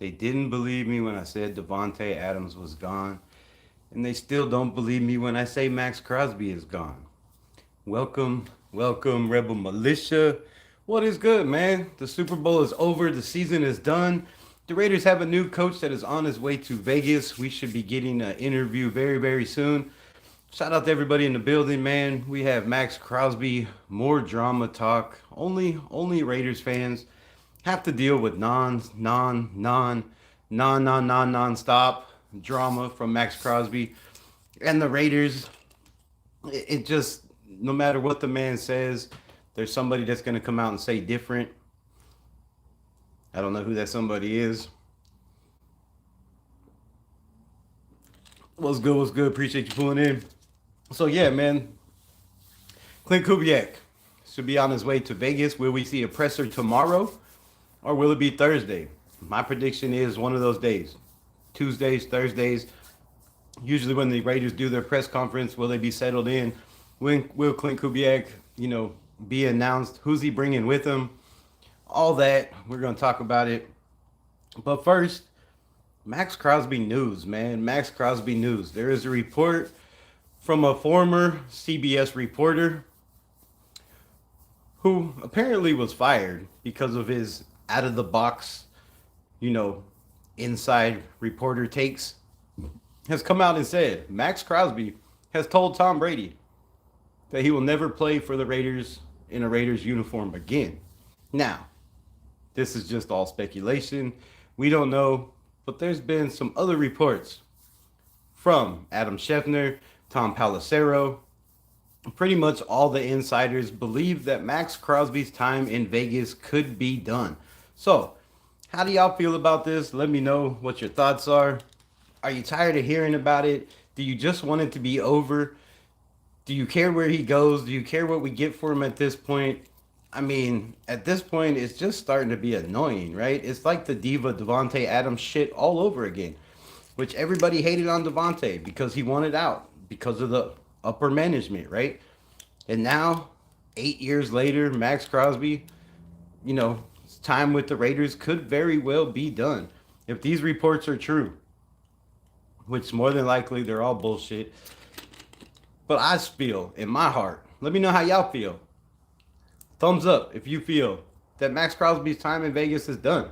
They didn't believe me when I said Devontae Adams was gone. And they still don't believe me when I say Maxx Crosby is gone. Welcome, welcome, Rebel Militia. What is good, man? The Super Bowl is over. The season is done. The Raiders have a new coach that is on his way to Vegas. We should be getting an interview very, very soon. Shout out to everybody in the building, man. We have Maxx Crosby, more drama talk. Only Raiders fans have to deal with non-stop drama from Maxx Crosby and the Raiders. It just, no matter what the man says, there's somebody that's going to come out and say different. I don't know who that somebody is. What's good? What's good? Appreciate you pulling in. So yeah, man, Klint Kubiak should be on his way to Vegas. Will we see a presser tomorrow, or will it be Thursday? My prediction is one of those days, Tuesdays, Thursdays. Usually when the Raiders do their press conference, will they be settled in? When will Klint Kubiak, be announced? Who's he bringing with him? All that, we're going to talk about it. But first, Maxx Crosby news, man. Maxx Crosby news. There is a report from a former CBS reporter who apparently was fired because of his out of the box, inside reporter takes, has come out and said Maxx Crosby has told Tom Brady that he will never play for the Raiders in a Raiders uniform again. Now, this is just all speculation. We don't know, but there's been some other reports from Adam Schefter, Tom Pelissero. Pretty much all the insiders believe that Maxx Crosby's time in Vegas could be done. So, how do y'all feel about this? Let me know what your thoughts are. Are you tired of hearing about it? Do you just want it to be over? Do you care where he goes? Do you care what we get for him at this point? I mean, at this point, it's just starting to be annoying, right? It's like the diva Devontae Adams shit all over again, which everybody hated on Devontae because he wanted out because of the upper management, right? And now, 8 years later, Maxx Crosby, his time with the Raiders could very well be done. If these reports are true, which more than likely they're all bullshit, but I feel in my heart, let me know how y'all feel. Thumbs up if you feel that Maxx Crosby's time in Vegas is done.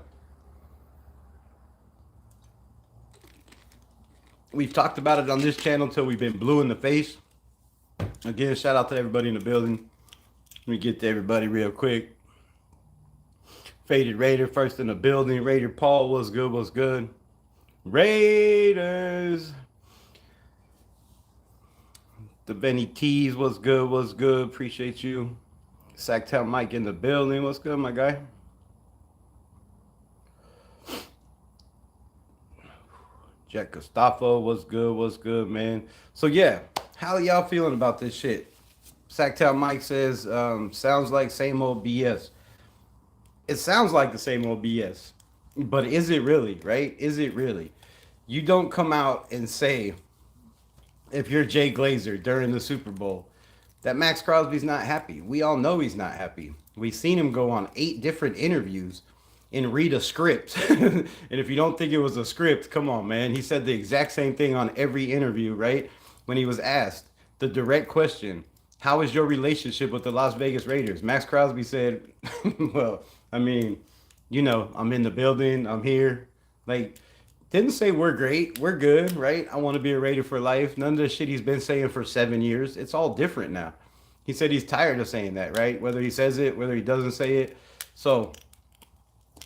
We've talked about it on this channel till we've been blue in the face. Again, shout out to everybody in the building. Let me get to everybody real quick. Faded Raider first in the building. Raider Paul, what's good? What's good? Raiders. The Benny T's, what's good? What's good? Appreciate you. Sacktown Mike in the building. What's good, my guy? Jack Gustavo, what's good? What's good, man? So yeah, how y'all feeling about this shit? Sacktown Mike says, sounds like same old BS. It sounds like the same old BS, but is it really, right? Is it really? You don't come out and say, if you're Jay Glazer during the Super Bowl, that Maxx Crosby's not happy. We all know he's not happy. We've seen him go on 8 different interviews and read a script. And if you don't think it was a script, come on, man. He said the exact same thing on every interview, right? When he was asked the direct question, how is your relationship with the Las Vegas Raiders? Maxx Crosby said, well, I mean, I'm in the building. I'm here. Didn't say we're great. We're good, right? I want to be a Raider for life. None of the shit he's been saying for 7 years. It's all different now. He said he's tired of saying that, right? Whether he says it, whether he doesn't say it. So,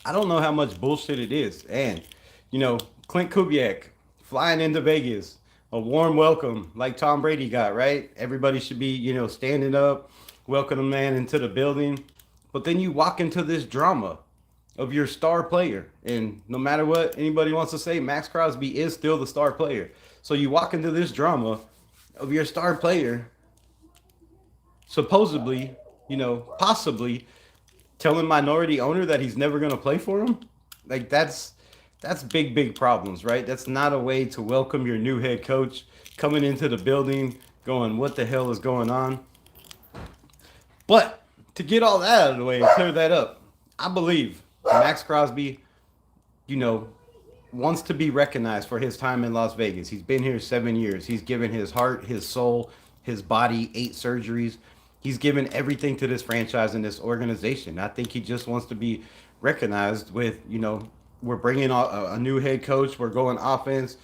I don't know how much bullshit it is. And, Klint Kubiak flying into Vegas, a warm welcome like Tom Brady got, right? Everybody should be, standing up, welcome the man into the building. But then you walk into this drama of your star player. And no matter what anybody wants to say, Maxx Crosby is still the star player. So you walk into this drama of your star player supposedly, possibly telling minority owner that he's never going to play for him. That's big problems, right? That's not a way to welcome your new head coach coming into the building going, what the hell is going on? But to get all that out of the way and clear that up, I believe Maxx Crosby, wants to be recognized for his time in Las Vegas. He's been here 7 years. He's given his heart, his soul, his body, 8 surgeries. He's given everything to this franchise and this organization. I think he just wants to be recognized with, we're bringing a new head coach. We're going offense.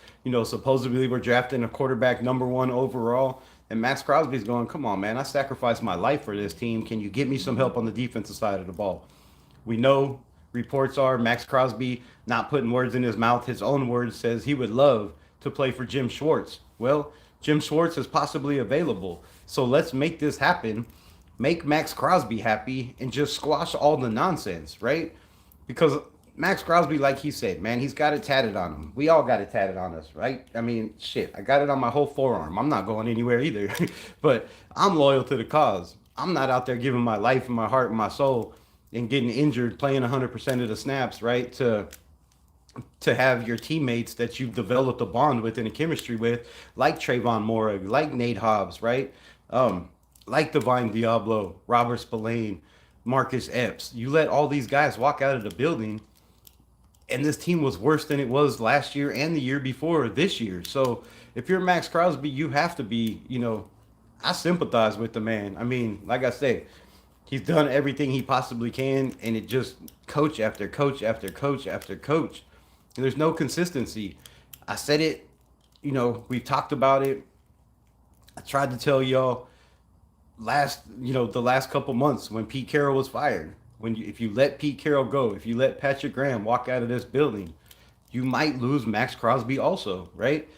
Supposedly we're drafting a quarterback #1 overall. And Max Crosby's going, come on, man, I sacrificed my life for this team. Can you get me some help on the defensive side of the ball? We know reports are Max Crosby, not putting words in his mouth, his own words, says he would love to play for Jim Schwartz. Well, Jim Schwartz is possibly available. So let's make this happen. Make Max Crosby happy and just squash all the nonsense, right? Because Max Crosby, like he said, man, he's got it tatted on him. We all got it tatted on us, right? I mean, shit, I got it on my whole forearm. I'm not going anywhere either. But I'm loyal to the cause. I'm not out there giving my life and my heart and my soul and getting injured playing 100% of the snaps, right? To have your teammates that you've developed a bond with and a chemistry with, like Trayvon Morrig, like Nate Hobbs, right? Like Divine Diablo, Robert Spillane, Marcus Epps. You let all these guys walk out of the building, and this team was worse than it was last year and the year before this year. So if you're Max Crosby, you have to be, I sympathize with the man. I mean, like I said, he's done everything he possibly can, and it just coach after coach after coach after coach. And there's no consistency. I said it, we've talked about it. I tried to tell y'all the last couple months when Pete Carroll was fired. If you let Pete Carroll go, if you let Patrick Graham walk out of this building, you might lose Max Crosby also, right?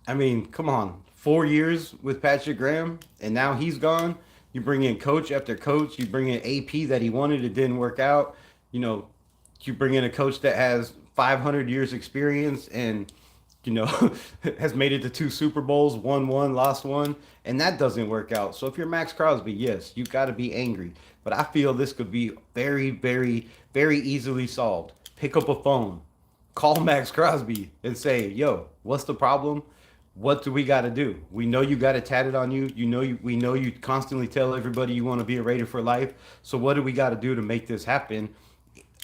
I mean, come on, 4 years with Patrick Graham, and now he's gone. You bring in coach after coach. You bring in AP that he wanted, it didn't work out. You bring in a coach that has 500 years experience and has made it to 2 Super Bowls, won one, lost one, and that doesn't work out. So if you're Max Crosby, yes, you got to be angry. But I feel this could be very, very, very easily solved. Pick up a phone, call Max Crosby, and say, "Yo, what's the problem? What do we got to do? We know you got it tatted on you. We know you constantly tell everybody you want to be a Raider for life. So what do we got to do to make this happen?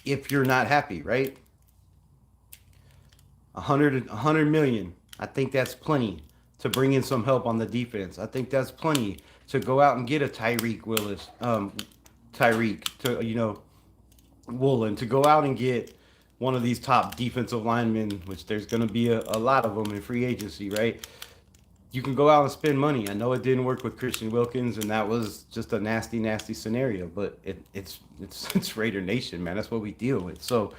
If you're not happy, right? 100 million. I think that's plenty to bring in some help on the defense. I think that's plenty to go out and get a Tyreek to Woolen, to go out and get one of these top defensive linemen, which there's going to be a lot of them in free agency, right? You can go out and spend money. I know it didn't work with Christian Wilkins, and that was just a nasty, nasty scenario. But it's Raider Nation, man. That's what we deal with. So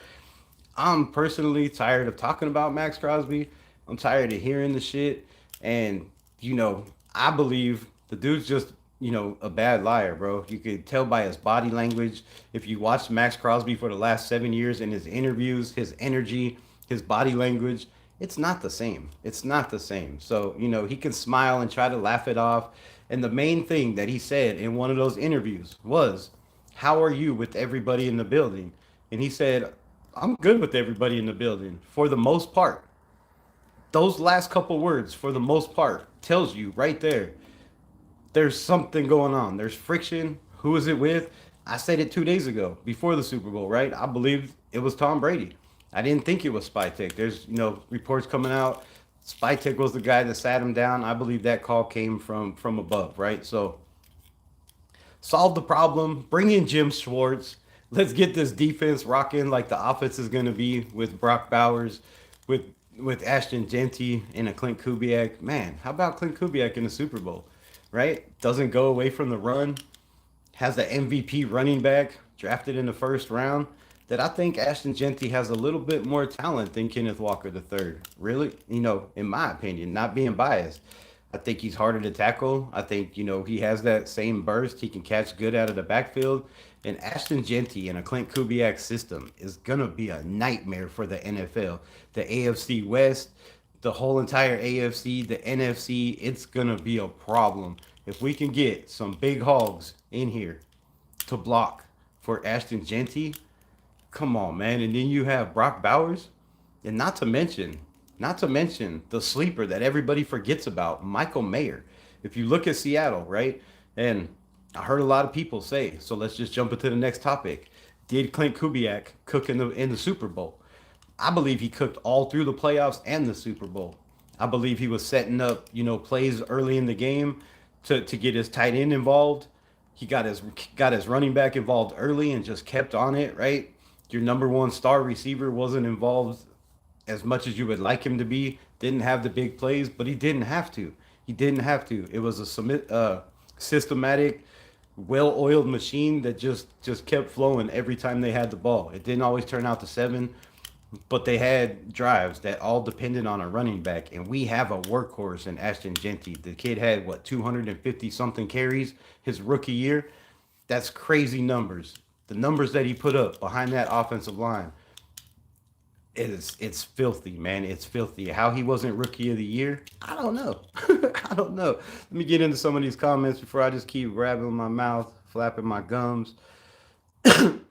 I'm personally tired of talking about Max Crosby. I'm tired of hearing the shit. And, I believe the dude's just, a bad liar, bro. You could tell by his body language. If you watch Max Crosby for the last 7 years in his interviews, his energy, his body language, it's not the same. It's not the same. So, he can smile and try to laugh it off. And the main thing that he said in one of those interviews was, "How are you with everybody in the building?" And he said, "I'm good with everybody in the building for the most part." Those last couple words, "for the most part," tells you right there's something going on. There's friction. Who is it with? I said it 2 days ago before the Super Bowl, right? I believed it was Tom Brady. I didn't think it was Spytek. There's, reports coming out. Spytek was the guy that sat him down. I believe that call came from above, right? So solve the problem. Bring in Jim Schwartz. Let's get this defense rocking like the offense is going to be with Brock Bowers, with Ashton Genty and a Klint Kubiak. Man, how about Klint Kubiak in the Super Bowl, right? Doesn't go away from the run. Has the MVP running back drafted in the first round. That I think Ashton Genty has a little bit more talent than Kenneth Walker III. Really, in my opinion, not being biased. I think he's harder to tackle. I think, he has that same burst. He can catch good out of the backfield. And Ashton Genty in a Klint Kubiak system is going to be a nightmare for the NFL. The AFC West, the whole entire AFC, the NFC, it's going to be a problem. If we can get some big hogs in here to block for Ashton Genty, come on, man. And then you have Brock Bowers. And not to mention the sleeper that everybody forgets about, Michael Mayer. If you look at Seattle, right? And I heard a lot of people say, so let's just jump into the next topic. Did Klint Kubiak cook in the Super Bowl? I believe he cooked all through the playoffs and the Super Bowl. I believe he was setting up, plays early in the game to get his tight end involved. He got his running back involved early and just kept on it, right? Your number one star receiver wasn't involved as much as you would like him to be. Didn't have the big plays, but he didn't have to. He didn't have to. It was systematic, well-oiled machine that just kept flowing every time they had the ball. It didn't always turn out to 7, but they had drives that all depended on a running back, and we have a workhorse in Ashton Genty. The kid had what 250 something carries his rookie year. That's crazy numbers. The numbers that he put up behind that offensive line, it's filthy, man. It's filthy. How he wasn't rookie of the year, I don't know. I don't know. Let me get into some of these comments before I just keep grabbing my mouth, flapping my gums. Shout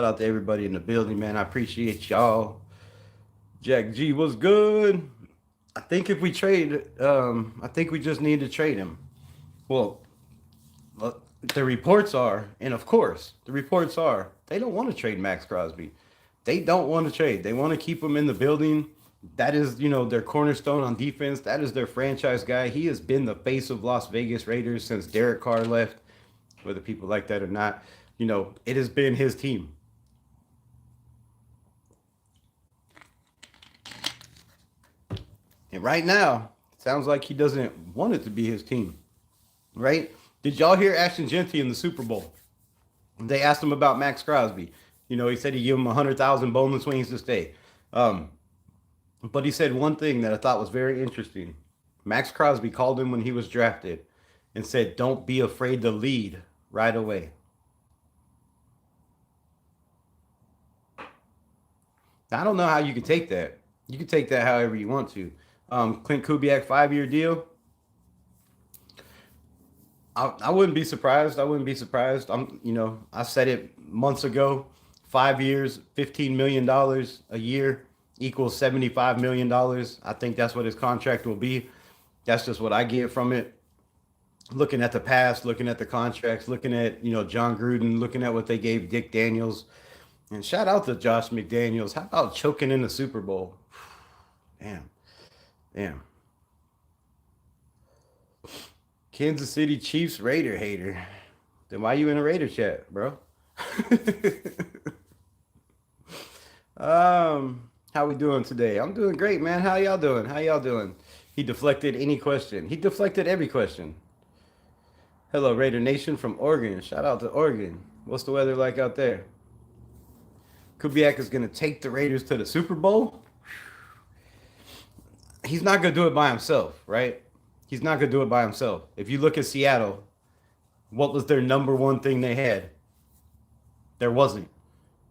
out to everybody in the building, man. I appreciate y'all. Jack G was good. I think if we trade, I think we just need to trade him. Well, the reports are, and of course, the reports are, they don't want to trade Maxx Crosby. They don't want to trade. They want to keep him in the building. That is, their cornerstone on defense. That is their franchise guy. He has been the face of Las Vegas Raiders since Derek Carr left, whether people like that or not. It has been his team. And right now, it sounds like he doesn't want it to be his team, right? Did y'all hear Ashton Genty in the Super Bowl? They asked him about Maxx Crosby. He said he'd give him 100,000 boneless wings to stay. But he said one thing that I thought was very interesting. Maxx Crosby called him when he was drafted and said, "Don't be afraid to lead right away." Now, I don't know how you can take that. You can take that however you want to. Klint Kubiak 5-year deal. I wouldn't be surprised. I wouldn't be surprised. I said it months ago. 5 years, $15 million a year equals $75 million. I think that's what his contract will be. That's just what I get from it. Looking at the past, looking at the contracts, looking at, John Gruden, looking at what they gave Dick Daniels. And shout out to Josh McDaniels. How about choking in the Super Bowl? Damn. Damn. Kansas City Chiefs Raider hater. Then why you in a Raider chat, bro? How we doing today? I'm doing great, man. How y'all doing? How y'all doing? He deflected any question. He deflected every question. Hello, Raider Nation from Oregon. Shout out to Oregon. What's the weather like out there? Kubiak is going to take the Raiders to the Super Bowl. He's not going to do it by himself, right? He's not going to do it by himself. If you look at Seattle, what was their number one thing they had? There wasn't.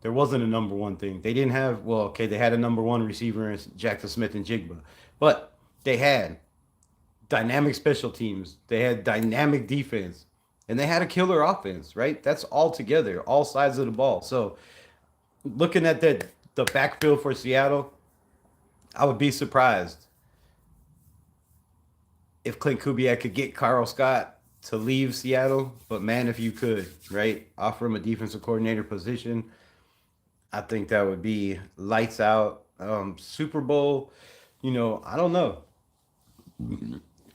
There wasn't a number one thing. They didn't have, they had a number one receiver in Jackson Smith and Jigba. But they had dynamic special teams. They had dynamic defense. And they had a killer offense, right? That's all together, all sides of the ball. So looking at the backfield for Seattle, I would be surprised if Klint Kubiak could get Carl Scott to leave Seattle. But man, if you could, right, offer him a defensive coordinator position, I think that would be lights out. Super Bowl, I don't know.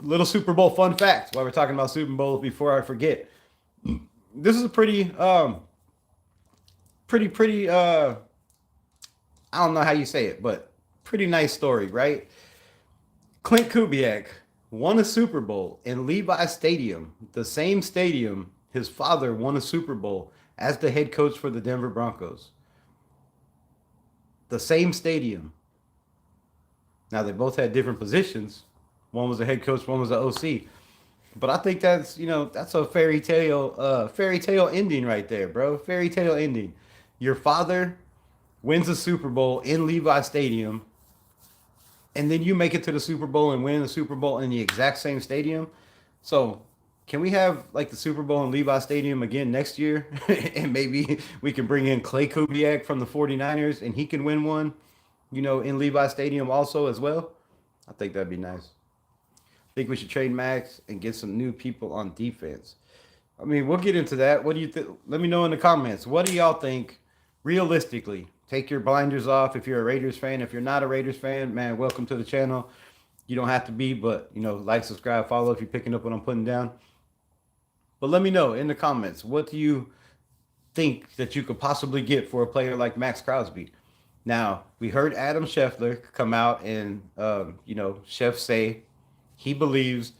Little Super Bowl fun fact while we're talking about Super Bowl before I forget. This is a pretty, I don't know how you say it, but pretty nice story, right? Klint Kubiak won a Super Bowl in Levi Stadium, the same stadium his father won a Super Bowl as the head coach for the Denver Broncos. The same stadium. Now, they both had different positions. One was a head coach, one was an OC. But I think that's, that's a fairy tale ending right there, bro. Fairy tale ending. Your father wins a Super Bowl in Levi Stadium, and then you make it to the Super Bowl and win the Super Bowl in the exact same stadium. So can we have like the Super Bowl in Levi Stadium again next year? And maybe we can bring in Klint Kubiak from the 49ers and he can win one, in Levi Stadium also as well. I think that'd be nice. I think we should trade Maxx and get some new people on defense. I mean, we'll get into that. What do you think? Let me know in the comments. What do y'all think realistically, take your blinders off if you're a Raiders fan. If you're not a Raiders fan, man, welcome to the channel. You don't have to be, but like, subscribe, follow if you're picking up what I'm putting down. But let me know in the comments, what do you think that you could possibly get for a player like Maxx Crosby? Now, we heard Adam Scheffler come out and, Chef say he believes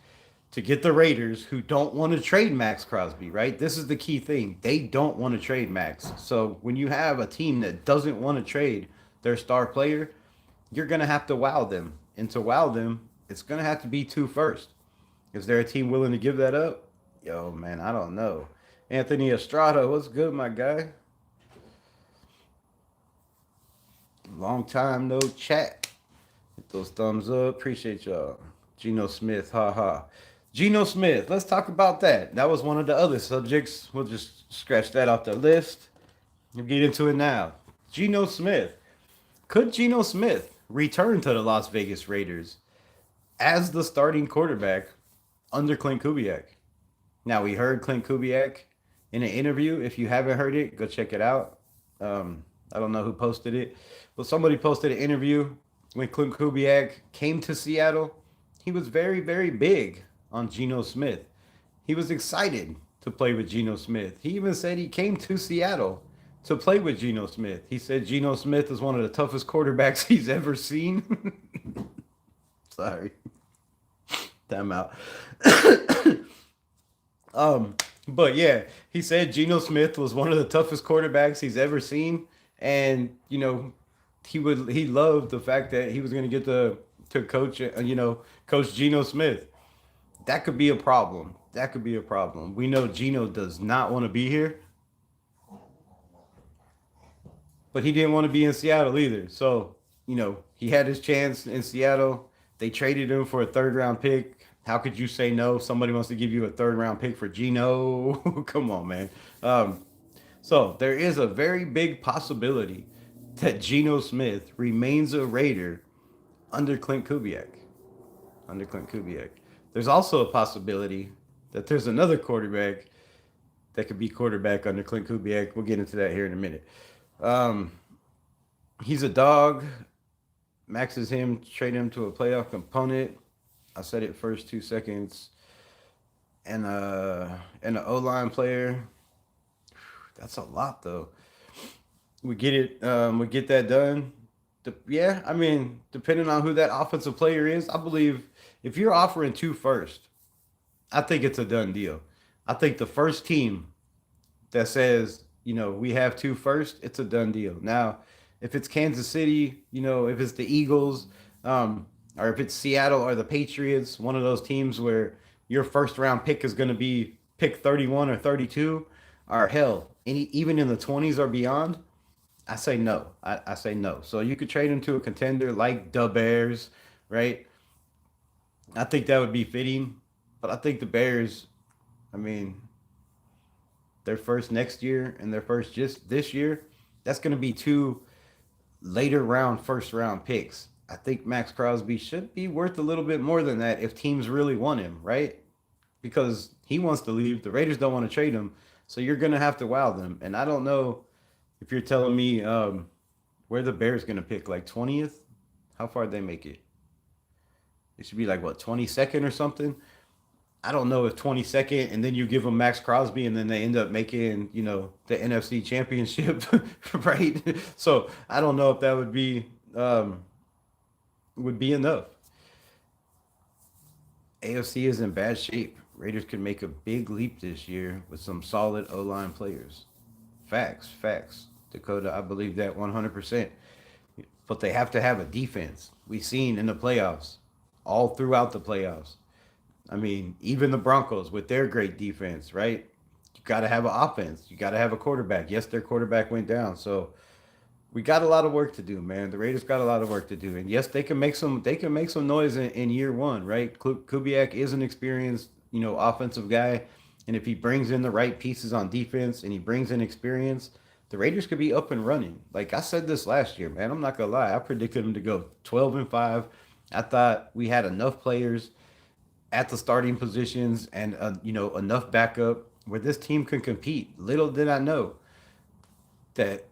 to get the Raiders, who don't want to trade Maxx Crosby, right? This is the key thing. They don't want to trade Maxx. So when you have a team that doesn't want to trade their star player, you're going to have to wow them. And to wow them, it's going to have to be 2 first. Is there a team willing to give that up? Yo, man, I don't know. Anthony Estrada, what's good, my guy? Long time no chat. Hit those thumbs up. Appreciate y'all. Geno Smith, haha. Geno Smith, let's talk about that. That was one of the other subjects. We'll just scratch that off the list. We'll get into it now. Geno Smith. Could Geno Smith return to the Las Vegas Raiders as the starting quarterback under Klint Kubiak? Now, we heard Klint Kubiak in an interview. If you haven't heard it, go check it out. I don't know who posted it, but somebody posted an interview when Klint Kubiak came to Seattle. He was very, very big on Geno Smith. He was excited to play with Geno Smith. He even said he came to Seattle to play with Geno Smith. He said Geno Smith is one of the toughest quarterbacks he's ever seen. Sorry. Time out. But yeah, he said Geno Smith was one of the toughest quarterbacks he's ever seen, and he loved the fact that he was going to get to coach coach Geno Smith. That could be a problem. That could be a problem. We know Geno does not want to be here, but he didn't want to be in Seattle either. So he had his chance in Seattle. They traded him for a 3rd-round pick. How could you say no? Somebody wants to give you a 3rd-round pick for Geno. Come on, man. So there is a very big possibility that Geno Smith remains a Raider under Klint Kubiak. Under Klint Kubiak. There's also a possibility that there's another quarterback that could be quarterback under Klint Kubiak. We'll get into that here in a minute. He's a dog. Maxx is him. Trade him to a playoff component. I said it first 2 seconds. And an O-line player. That's a lot, though. We get it. We get that done. Yeah, I mean, depending on who that offensive player is, I believe if you're offering 2 first, I think it's a done deal. I think the first team that says, we have 2 first, it's a done deal. Now, if it's Kansas City, if it's the Eagles, or if it's Seattle or the Patriots, one of those teams where your 1st-round pick is going to be pick 31 or 32, or hell, even in the 20s or beyond, I say no. I say no. So you could trade him to a contender like the Bears, right? I think that would be fitting. But I think the Bears, I mean, their first next year and their first just this year, that's going to be 2 later round 1st-round picks. I think Maxx Crosby should be worth a little bit more than that if teams really want him, right? Because he wants to leave. The Raiders don't want to trade him. So you're going to have to wow them. And I don't know if you're telling me where the Bears going to pick, like 20th? How far did they make it? It should be like, what, 22nd or something? I don't know if 22nd, and then you give them Maxx Crosby, and then they end up making, the NFC Championship, right? So I don't know if that would be enough. AFC is in bad shape. Raiders could make a big leap this year with some solid O-line players. Facts. Dakota, I believe that 100%. But they have to have a defense. We've seen in the playoffs, all throughout the playoffs. I mean, even the Broncos with their great defense, right? You got to have an offense. You got to have a quarterback. Yes, their quarterback went down. So we got a lot of work to do, man. The Raiders got a lot of work to do. And yes, they can make some noise in year 1, right? Kubiak is an experienced, offensive guy. And if he brings in the right pieces on defense and he brings in experience, the Raiders could be up and running. Like I said this last year, man, I'm not going to lie. I predicted them to go 12-5. I thought we had enough players at the starting positions and, enough backup where this team can compete. Little did I know that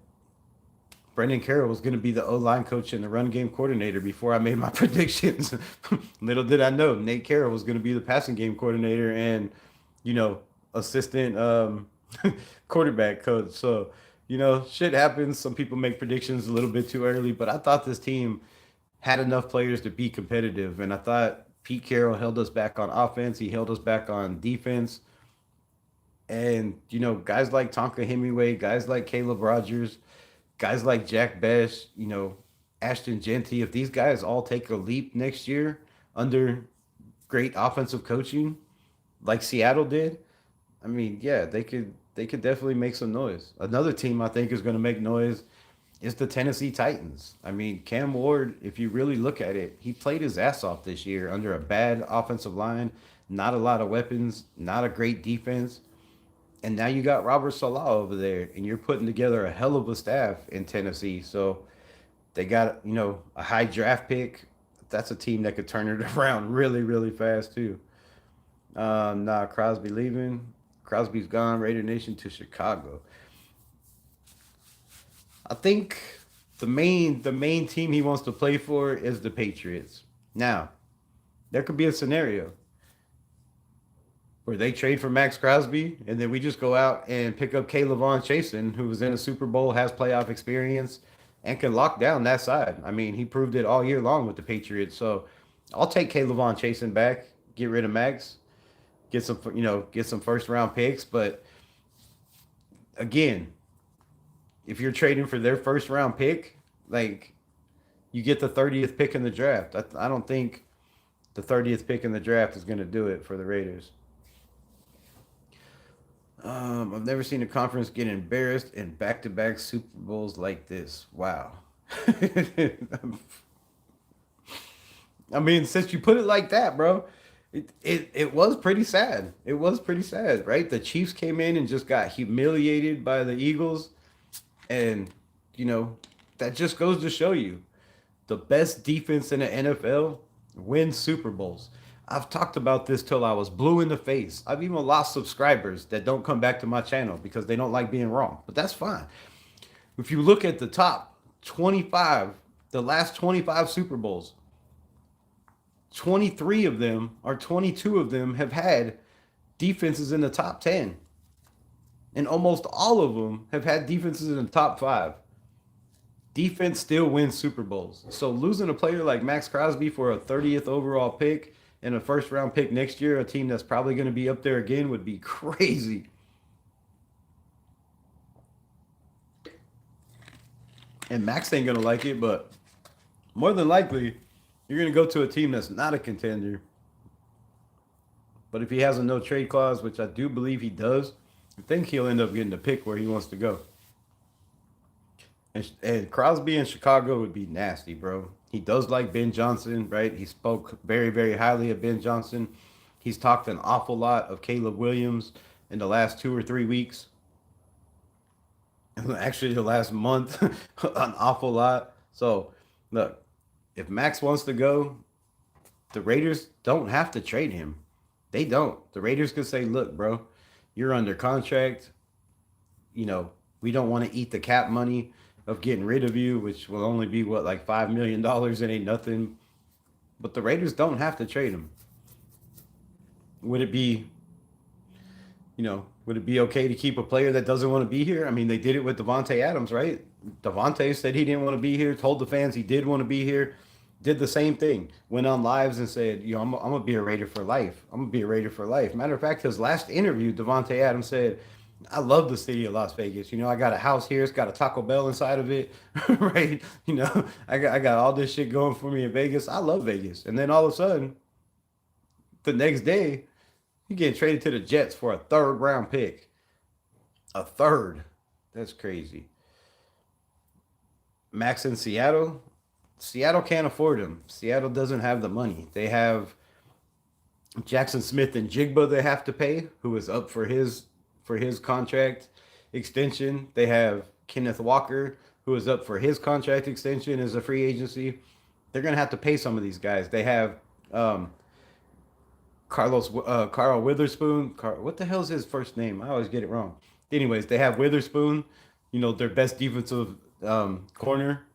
Brendan Carroll was going to be the O-line coach and the run game coordinator before I made my predictions. Little did I know Nate Carroll was going to be the passing game coordinator and, you know, assistant quarterback coach. So, you know, shit happens. Some people make predictions a little bit too early, but I thought this team had enough players to be competitive. And I thought Pete Carroll held us back on offense. He held us back on defense. And, you know, guys like Tonka Hemingway, guys like Caleb Rogers, guys like Jack Besh, you know, Ashton Genty, if these guys all take a leap next year under great offensive coaching like Seattle did, I mean, yeah, they could definitely make some noise. Another team I think is going to make noise is the Tennessee Titans. I mean, Cam Ward, if you really look at it, he played his ass off this year under a bad offensive line, not a lot of weapons, not a great defense. And now you got Robert Salah over there, and you're putting together a hell of a staff in Tennessee. So they got, you know, a high draft pick. That's a team that could turn it around really, really fast too. Nah, Crosby leaving. Crosby's gone. Raider Nation to Chicago. I think the main team he wants to play for is the Patriots. Now, there could be a scenario where they trade for Max Crosby, and then we just go out and pick up Kaylavon Chasen, who was in a Super Bowl, has playoff experience, and can lock down that side. I mean, he proved it all year long with the Patriots. So I'll take Kaylavon Chasen back, get rid of Max, get some first round picks. But again, if you're trading for their first round pick, like you get the 30th pick in the draft. I don't think the 30th pick in the draft is going to do it for the Raiders. I've never seen a conference get embarrassed in back-to-back Super Bowls like this. Wow. I mean, since you put it like that, bro, it was pretty sad. It was pretty sad, right? The Chiefs came in and just got humiliated by the Eagles. And, you know, that just goes to show you the best defense in the NFL wins Super Bowls. I've talked about this till I was blue in the face. I've even lost subscribers that don't come back to my channel because they don't like being wrong. But that's fine. If you look at the top 25, the last 25 Super Bowls, 23 of them or 22 of them have had defenses in the top 10. And almost all of them have had defenses in the top 5. Defense still wins Super Bowls. So losing a player like Maxx Crosby for a 30th overall pick and a first round pick next year, a team that's probably going to be up there again, would be crazy. And Max ain't going to like it, but more than likely, you're going to go to a team that's not a contender. But if he has a no trade clause, which I do believe he does, I think he'll end up getting the pick where he wants to go. And Crosby in Chicago would be nasty, bro. He does like Ben Johnson, right? He spoke very, very highly of Ben Johnson. He's talked an awful lot of Caleb Williams in the last 2 or 3 weeks. Actually, the last month, an awful lot. So, look, if Max wants to go, the Raiders don't have to trade him. They don't. The Raiders could say, look, bro, you're under contract. You know, we don't want to eat the cap money of getting rid of you, which will only be what, like $5 million. It ain't nothing. But the Raiders don't have to trade him. Would it be, would it be okay to keep a player that doesn't want to be here? I mean, they did it with Devontae Adams, right? Devontae said he didn't want to be here, told the fans he did want to be here, did the same thing, went on lives and said, I'm going to be a Raider for life. I'm going to be a Raider for life. Matter of fact, his last interview, Devontae Adams said, I love the city of Las Vegas. I got a house here. It's got a Taco Bell inside of it, right? I got all this shit going for me in Vegas. I love Vegas. And then all of a sudden, the next day, you getting traded to the Jets for a 3rd round pick. A 3rd. That's crazy. Max in Seattle. Seattle can't afford him. Seattle doesn't have the money. They have Jackson Smith and Jigba they have to pay, who is up for his contract extension. They have Kenneth Walker, who is up for his contract extension as a free agency. They're going to have to pay some of these guys. They have Carl Witherspoon. What the hell's his first name? I always get it wrong. Anyways, they have Witherspoon, their best defensive corner.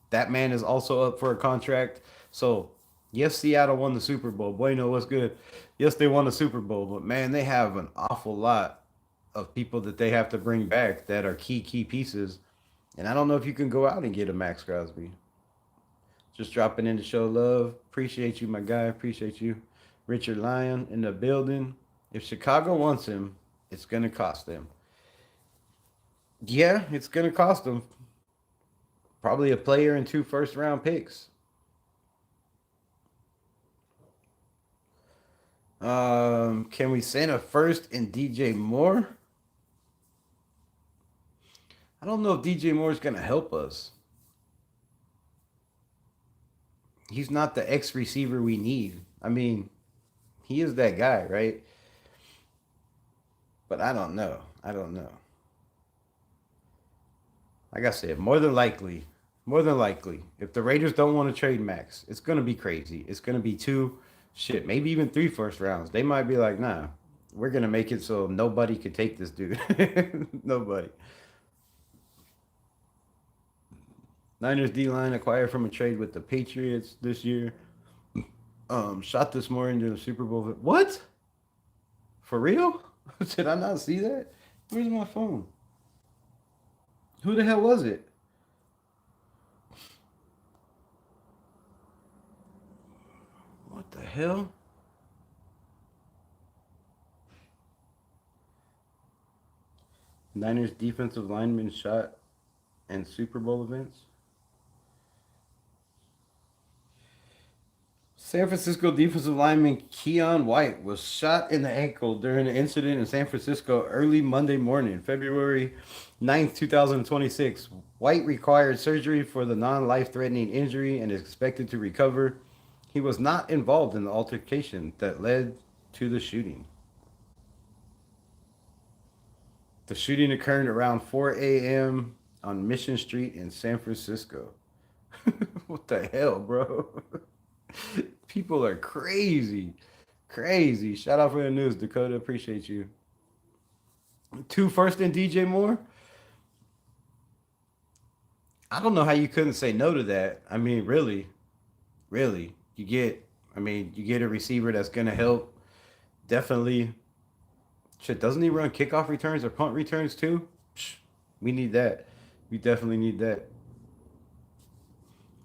That man is also up for a contract. So, yes, Seattle won the Super Bowl. Bueno, what's good? Yes, they won the Super Bowl, but man, they have an awful lot of people that they have to bring back that are key pieces. And I don't know if you can go out and get a Maxx Crosby. Just dropping in to show love. Appreciate you, my guy. Appreciate you. Richard Lyon in the building. If Chicago wants him, it's going to cost them. Yeah, it's going to cost them. Probably a player and 2 first-round picks. Can we send a first and DJ Moore? I don't know if DJ Moore is going to help us. He's not the X receiver we need. I mean, he is that guy, right? But I don't know. I don't know. Like I said, more than likely, if the Raiders don't want to trade Maxx, it's gonna be crazy. It's gonna be 2, shit, maybe even 3 first rounds. They might be like, nah, we're gonna make it so nobody could take this dude. Nobody. Niners D line acquired from a trade with the Patriots this year. Shot this morning during the Super Bowl. What? For real? Did I not see that? Where's my phone? Who the hell was it? What the hell? Niners defensive lineman shot in Super Bowl events. San Francisco defensive lineman Keon White was shot in the ankle during an incident in San Francisco early Monday morning, February 9th, 2026. White required surgery for the non-life-threatening injury and is expected to recover. He was not involved in the altercation that led to the shooting. The shooting occurred around 4 a.m. on Mission Street in San Francisco. What the hell, bro? People are crazy. Crazy. Shout out for the news, Dakota. Appreciate you. 2 first and DJ Moore? I don't know how you couldn't say no to that. I mean, really. Really. You get a receiver that's gonna help. Definitely. Shit, doesn't he run kickoff returns or punt returns too? We need that. We definitely need that.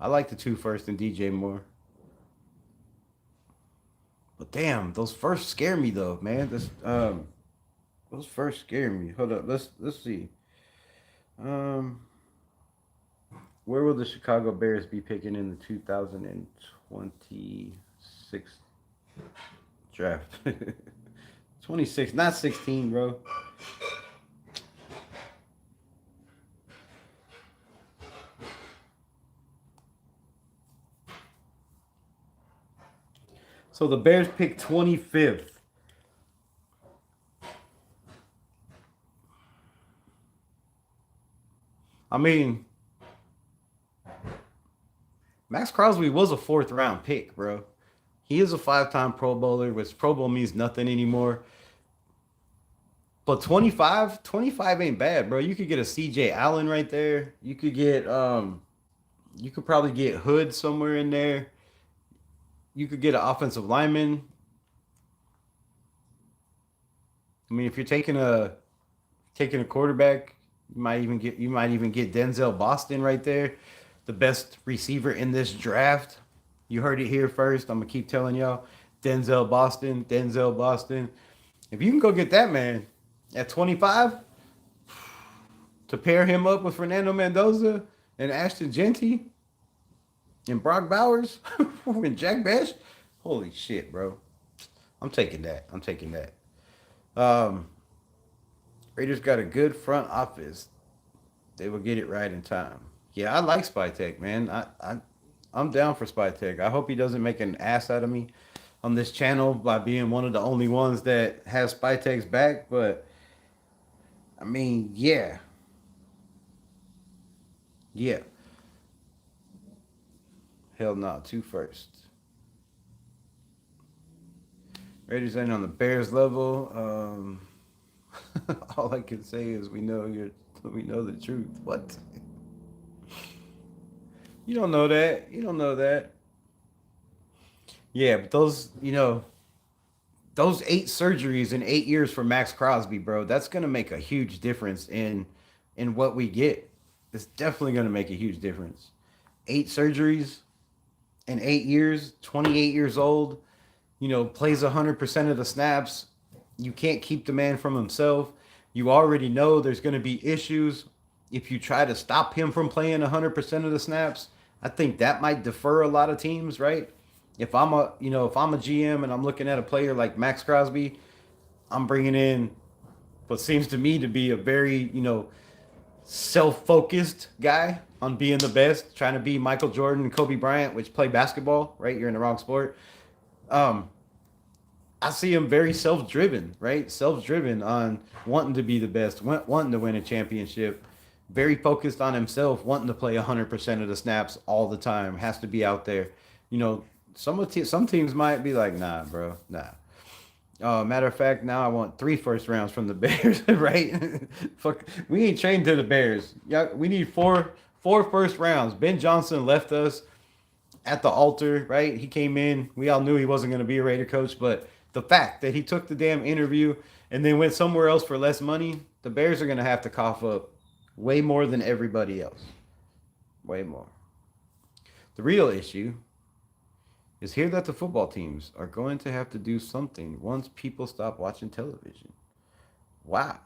I like the 2 first and DJ Moore. But damn, those first scare me though, man. Those first scare me. Hold up, let's see. Um, where will the Chicago Bears be picking in the 2026 draft? 26, not 16, bro. So the Bears pick 25th. I mean, Maxx Crosby was a 4th round pick, bro. He is a 5-time Pro Bowler, which Pro Bowl means nothing anymore. But 25 ain't bad, bro. You could get a CJ Allen right there. You could probably get Hood somewhere in there. You could get an offensive lineman. I mean, if you're taking a quarterback, you might even get Denzel Boston right there, the best receiver in this draft. You heard it here first. I'm gonna keep telling y'all, Denzel Boston. If you can go get that man at 25 to pair him up with Fernando Mendoza and Ashton Genty and Brock Bowers and Jack Bash, holy shit, bro. I'm taking that. Raiders got a good front office. They will get it right in time. Yeah, I like Spytek, man. I'm down for Spytek. I hope he doesn't make an ass out of me on this channel by being one of the only ones that has Spytek's back. But I mean, yeah. Hell no, 2 firsts. Raiders ain't on the Bears level. All I can say is we know the truth. What? You don't know that. You don't know that. Yeah, but those 8 surgeries in 8 years for Max Crosby, bro, that's gonna make a huge difference in what we get. It's definitely gonna make a huge difference. 8 surgeries in 8 years, 28 years old, plays 100% of the snaps. You can't keep the man from himself. You already know there's gonna be issues if you try to stop him from playing 100% of the snaps. I think that might defer a lot of teams, right? If I'm a GM and I'm looking at a player like Max Crosby, I'm bringing in what seems to me to be a very, self-focused guy on being the best, trying to be Michael Jordan and Kobe Bryant, which play basketball, right? You're in the wrong sport. Um, I see him very self-driven, right? Self-driven on wanting to be the best, wanting to win a championship, very focused on himself, wanting to play 100% of the snaps all the time, has to be out there. You know, some teams might be like, nah, bro, nah. Matter of fact, now I want 3 first rounds from the Bears, right? Fuck, we ain't trained to the Bears. Yeah, we need four first rounds. Ben Johnson left us at the altar, right? He came in. We all knew he wasn't going to be a Raider coach, but the fact that he took the damn interview and then went somewhere else for less money, the Bears are going to have to cough up way more than everybody else. Way more. The real issue is here that the football teams are going to have to do something once people stop watching television. Wow.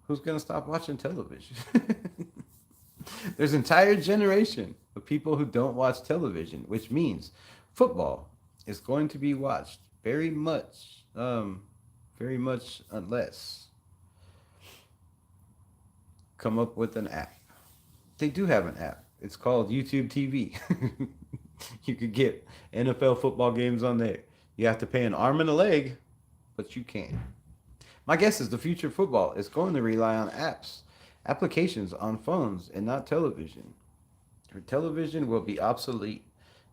Who's going to stop watching television? There's an entire generation of people who don't watch television, which means football is going to be watched very much unless come up with an app. They do have an app. It's called YouTube TV. You could get NFL football games on there. You have to pay an arm and a leg, but you can. My guess is the future of football is going to rely on applications on phones, and not television. Your television will be obsolete.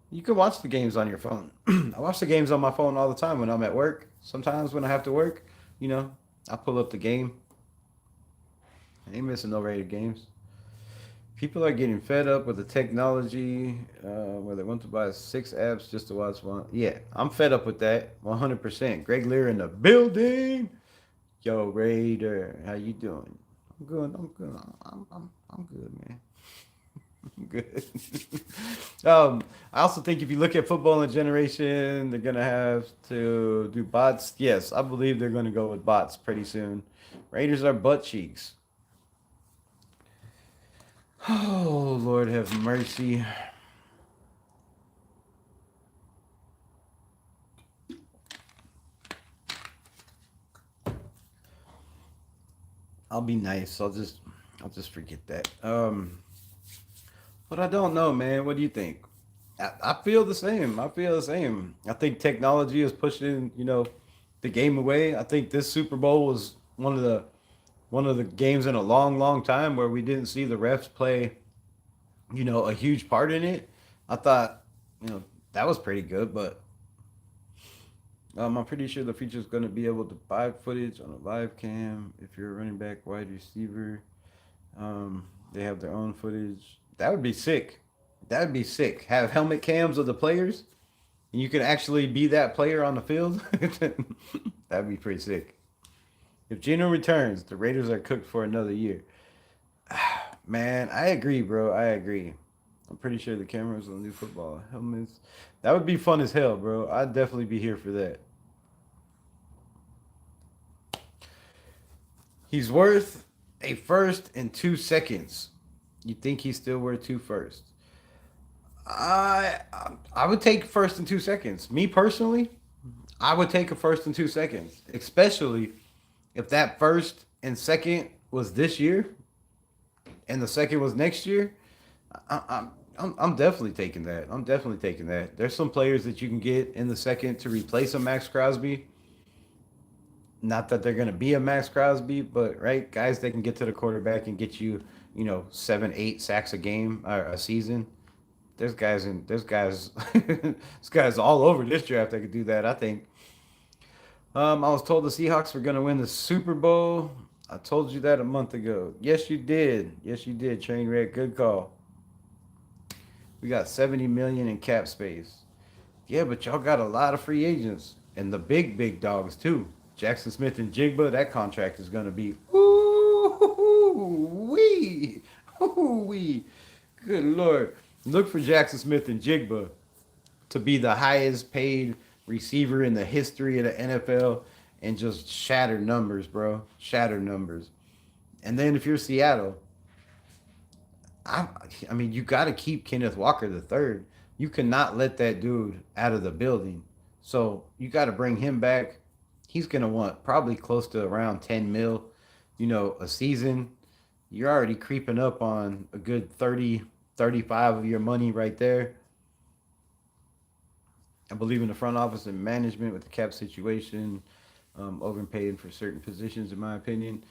You can watch the games on your phone. I watch the games on my phone all the time when I'm at work. Sometimes when I have to work, I pull up the game. I ain't missing no Raider games. People are getting fed up with the technology where they want to buy 6 apps just to watch one. Yeah, I'm fed up with that 100%. Greg Lear in the building. Yo, Raider, how you doing? I'm good. I'm good. I'm good, man. I'm good. I also think if you look at football in a generation, they're gonna have to do bots. Yes, I believe they're gonna go with bots pretty soon. Raiders are butt cheeks. Oh, Lord have mercy. I'll be nice. I'll just forget that. But I don't know, man. What do you think? I feel the same. I feel the same. I think technology is pushing, the game away. I think this Super Bowl was one of the games in a long, long time where we didn't see the refs play, a huge part in it. I thought, that was pretty good, but I'm pretty sure the feature is going to be able to buy footage on a live cam if you're a running back, wide receiver. They have their own footage. That would be sick. That would be sick. Have helmet cams of the players, and you can actually be that player on the field. That'd be pretty sick. If Geno returns, the Raiders are cooked for another year. Man, I agree, bro. I agree. I'm pretty sure the cameras on new football helmets. That would be fun as hell, bro. I'd definitely be here for that. He's worth a first and 2 seconds. You think he's still worth 2 firsts? I I would take first and 2 seconds. Me personally, I would take a first and 2 seconds, especially if that first and second was this year and the second was next year. I'm definitely taking that. I'm definitely taking that. There's some players that you can get in the second to replace a Max Crosby. Not that they're going to be a Max Crosby, but right, guys that can get to the quarterback and get you, 7, 8 sacks a game or a season. There's guys all over this draft that could do that. I think. I was told the Seahawks were going to win the Super Bowl. I told you that a month ago. Yes, you did. Yes, you did. Train wreck. Good call. We got 70 million in cap space. Yeah, but y'all got a lot of free agents and the big dogs too. Jackson Smith and Jigba, that contract is gonna be ooh wee, ooh wee. Good lord. Look for Jackson Smith and Jigba to be the highest paid receiver in the history of the NFL and just shatter numbers, bro. Shatter numbers. And then if you're Seattle, I, I mean, you got to keep Kenneth Walker the third. You cannot let that dude out of the building. So you got to bring him back. He's gonna want probably close to around 10 mil, a season. You're already creeping up on a good 30, 35 of your money right there. I believe in the front office and management with the cap situation, overpaying for certain positions, in my opinion.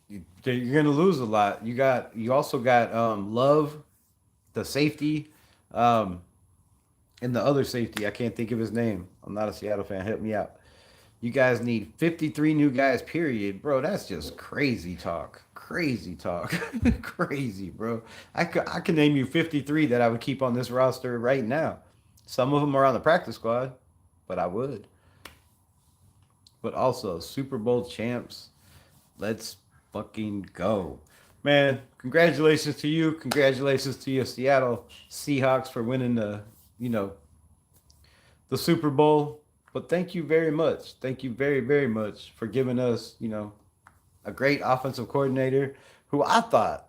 You're gonna lose a lot. You also got Love, the safety, um, and the other safety. I can't think of his name. I'm not a Seattle fan. Help me out. You guys need 53 new guys. Period, bro. That's just crazy talk. Crazy talk. Crazy, bro. I can name you 53 that I would keep on this roster right now. Some of them are on the practice squad, but I would. But also Super Bowl champs. Let's fucking go. Man, congratulations to you. Congratulations to your Seattle Seahawks for winning you know, the Super Bowl. But thank you very much. Thank you very, very much for giving us, a great offensive coordinator who I thought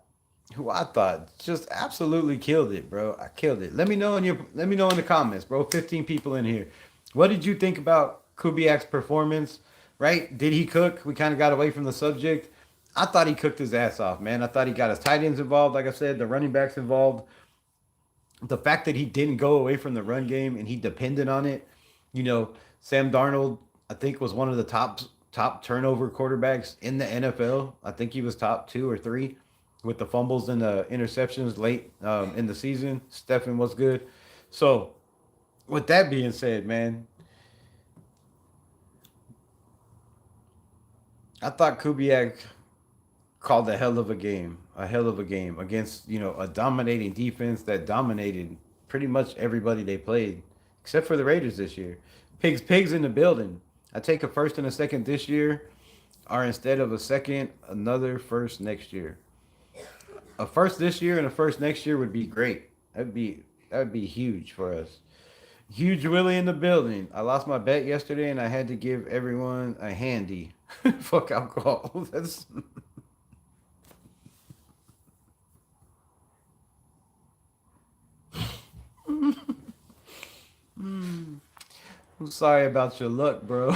just absolutely killed it, bro. I killed it. Let me know in the comments, bro. 15 people in here. What did you think about Kubiak's performance? Right? Did he cook? We kind of got away from the subject. I thought he cooked his ass off, man. I thought he got his tight ends involved, like I said, the running backs involved. The fact that he didn't go away from the run game and he depended on it, you know, Sam Darnold, I think, was one of the top turnover quarterbacks in the NFL. I think he was top two or three with the fumbles and the interceptions late in the season. Stephen was good. So, with that being said, man, I thought Kubiak called a hell of a game against a dominating defense that dominated pretty much everybody they played, except for the Raiders this year. Pigs in the building. I take a first and a second this year, or instead of a second, another first next year. A first this year and a first next year would be great. That'd be huge for us. Huge Willie in the building. I lost my bet yesterday and I had to give everyone a handy. Fuck alcohol. That's I'm sorry about your luck, bro.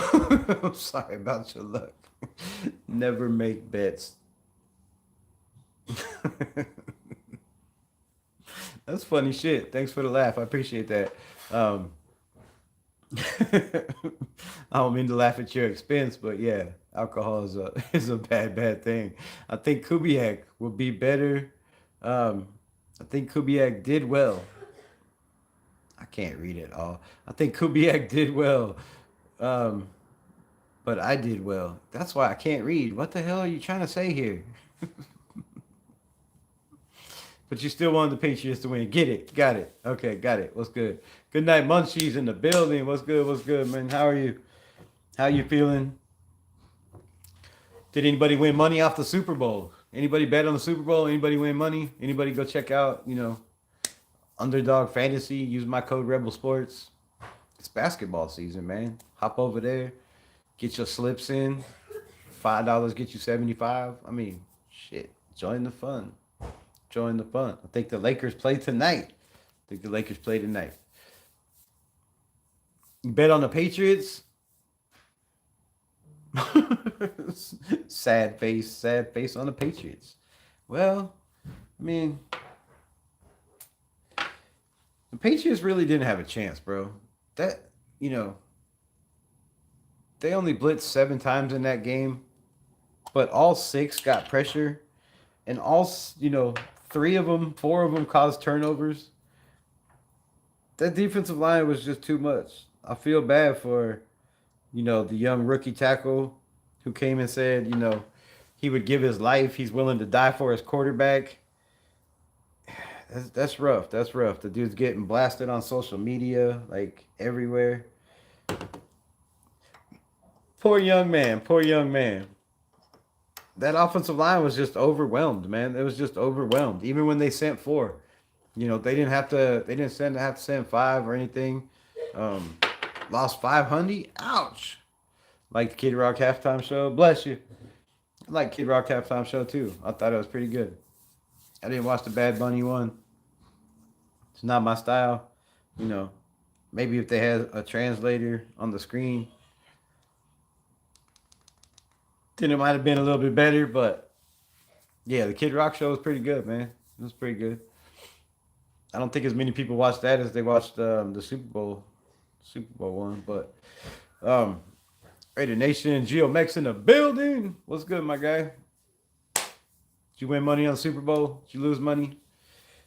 I'm sorry about your luck. Never make bets. That's funny shit. Thanks for the laugh. I appreciate that. Um, I don't mean to laugh at your expense, but yeah, alcohol is a is a bad thing. I think Kubiak will be better. Um, I think Kubiak did well. I can't read it all. I think Kubiak did well, um, but I did well. That's why I can't read. What the hell are you trying to say here? But you still wanted the Patriots to win. Get it. Got it. Okay, got it. What's good? Good night, Munchies in the building. What's good? What's good, man? How are you? How you feeling? Did anybody win money off the Super Bowl? Anybody bet on the Super Bowl? Anybody win money? Anybody go check out, Underdog Fantasy? Use my code Rebel Sports. It's basketball season, man. Hop over there. Get your slips in. $5 get you 75. I mean, shit. Join the fun. Join the fun. I think the Lakers play tonight. You bet on the Patriots? Sad face on the Patriots. Well, I mean, the Patriots really didn't have a chance, bro. That, you know, they only blitzed 7 times in that game, but all 6 got pressure, and all 4 of them caused turnovers. That defensive line was just too much. I feel bad for, the young rookie tackle who came and said, he would give his life. He's willing to die for his quarterback. That's rough. That's rough. The dude's getting blasted on social media, like everywhere. Poor young man. Poor young man. That offensive line was just overwhelmed, man. It was just overwhelmed. Even when they sent four, they didn't have to. They didn't have to send five or anything. Um, Lost 500. Ouch. Like the Kid Rock halftime show. Bless you. I like Kid Rock halftime show too. I thought it was pretty good. I didn't watch the Bad Bunny one. It's not my style. You know, maybe if they had a translator on the screen, then it might have been a little bit better. But yeah, the Kid Rock show was pretty good, man. It was pretty good. I don't think as many people watched that as they watched the Super Bowl one. But um, Raider Nation, Geo Mex in the building. What's good, my guy? Did you win money on the Super Bowl? Did you lose money?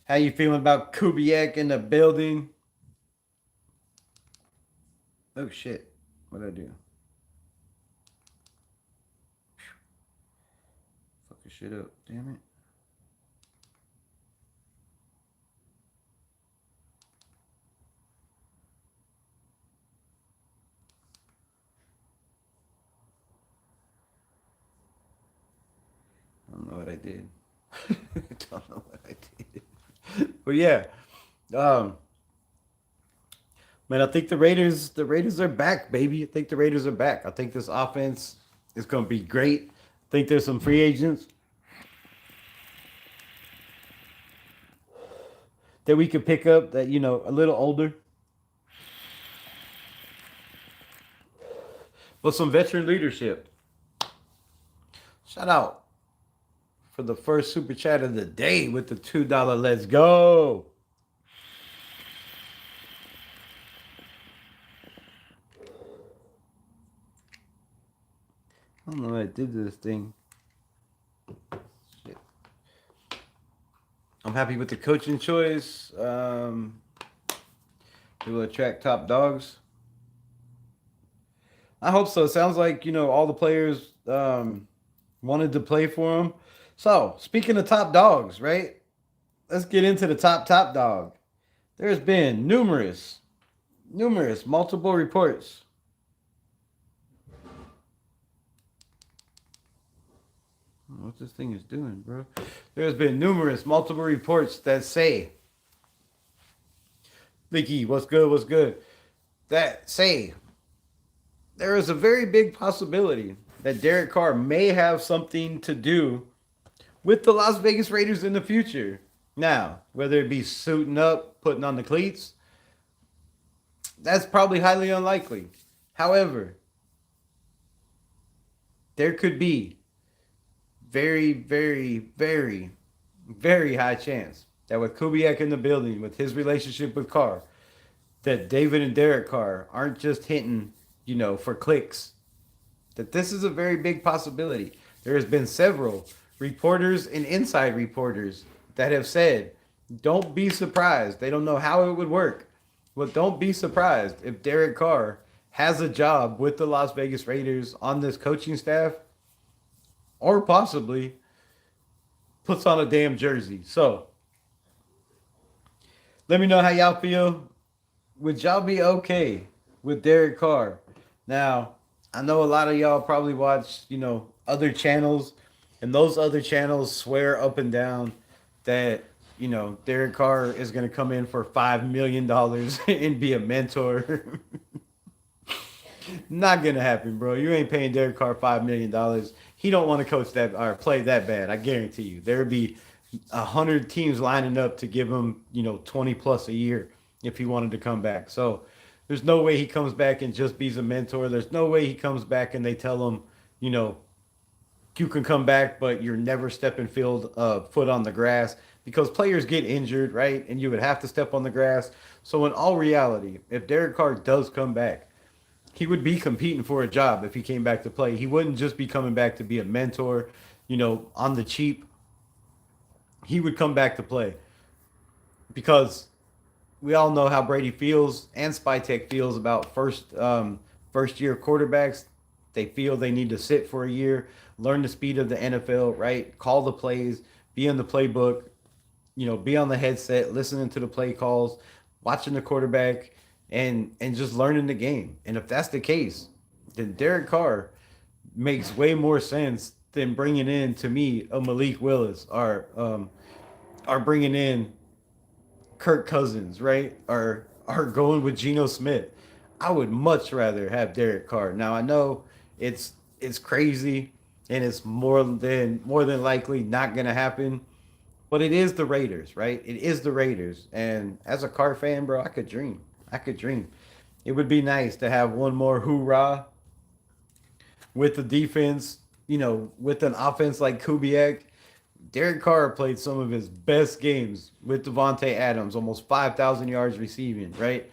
How you feeling about Kubiak in the building? Oh shit! What did I do? Fucking shit up! Damn it! I don't know what I did. Don't know what I did. But yeah, um, man, I think the Raiders are back, baby. I think the Raiders are back. I think this offense is going to be great. I think there's some free agents that we could pick up that a little older, but some veteran leadership. Shout out for the first super chat of the day with the $2. Let's go. I don't know what I did to this thing. Shit. I'm happy with the coaching choice. It will attract top dogs. I hope so. It sounds like all the players wanted to play for him. So speaking of top dogs, right? Let's get into the top dog. There's been numerous, multiple reports. I don't know what this thing is doing, bro. There's been numerous, multiple reports that say, Vicky, what's good? What's good? That say there is a very big possibility that Derek Carr may have something to do with the Las Vegas Raiders in the future. Now, whether it be suiting up, putting on the cleats, that's probably highly unlikely. However, there could be very, very, very, very high chance that with Kubiak in the building, with his relationship with Carr, that David and Derek Carr aren't just hitting, for clicks. That this is a very big possibility. There has been several reporters and inside reporters that have said, don't be surprised. They don't know how it would work. But don't be surprised if Derek Carr has a job with the Las Vegas Raiders on this coaching staff, or possibly puts on a damn jersey. So let me know how y'all feel. Would y'all be okay with Derek Carr? Now, I know a lot of y'all probably watch, other channels, and those other channels swear up and down that, Derek Carr is going to come in for $5 million and be a mentor. Not going to happen, bro. You ain't paying Derek Carr $5 million. He don't want to coach that or play that bad. I guarantee you. There would be 100 teams lining up to give him, 20 plus a year if he wanted to come back. So there's no way he comes back and just be a mentor. There's no way he comes back and they tell him, you can come back, but you're never stepping foot on the grass, because players get injured, right? And you would have to step on the grass. So in all reality, if Derek Carr does come back, he would be competing for a job if he came back to play. He wouldn't just be coming back to be a mentor, on the cheap. He would come back to play, because we all know how Brady feels and Spytek feels about first year quarterbacks. They feel they need to sit for a year, learn the speed of the NFL, right? Call the plays, be in the playbook, be on the headset, listening to the play calls, watching the quarterback, and just learning the game. And if that's the case, then Derek Carr makes way more sense than bringing in, to me, a Malik Willis, or bringing in Kirk Cousins, right? Or going with Geno Smith. I would much rather have Derek Carr. Now I know it's crazy and it's more than likely not gonna happen. But it is the Raiders, right? It is the Raiders. And as a Carr fan, bro, I could dream. I could dream. It would be nice to have one more hoorah with the defense, with an offense like Kubiak. Derek Carr played some of his best games with Devontae Adams, almost 5,000 yards receiving, right?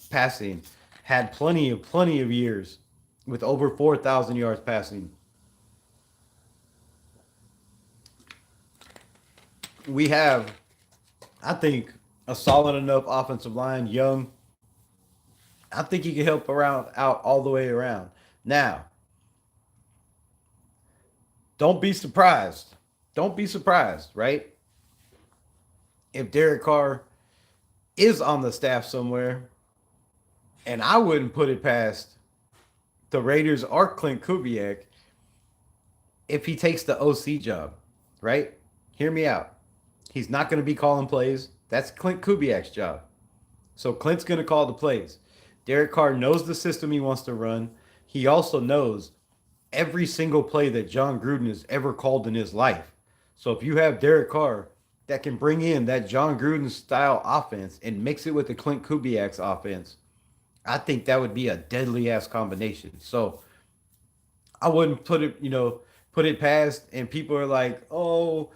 Passing. Had plenty of years with over 4,000 yards passing. We have, I think, a solid enough offensive line, young. I think he can help around out all the way around. Now, don't be surprised. Don't be surprised, right? If Derek Carr is on the staff somewhere, and I wouldn't put it past the Raiders or Klint Kubiak if he takes the OC job, right? Hear me out. He's not going to be calling plays. That's Klint Kubiak's job. So Clint's going to call the plays. Derek Carr knows the system he wants to run. He also knows every single play that John Gruden has ever called in his life. So if you have Derek Carr that can bring in that John Gruden style offense and mix it with the Klint Kubiak's offense, I think that would be a deadly ass combination. So I wouldn't put it past. And people are like, oh,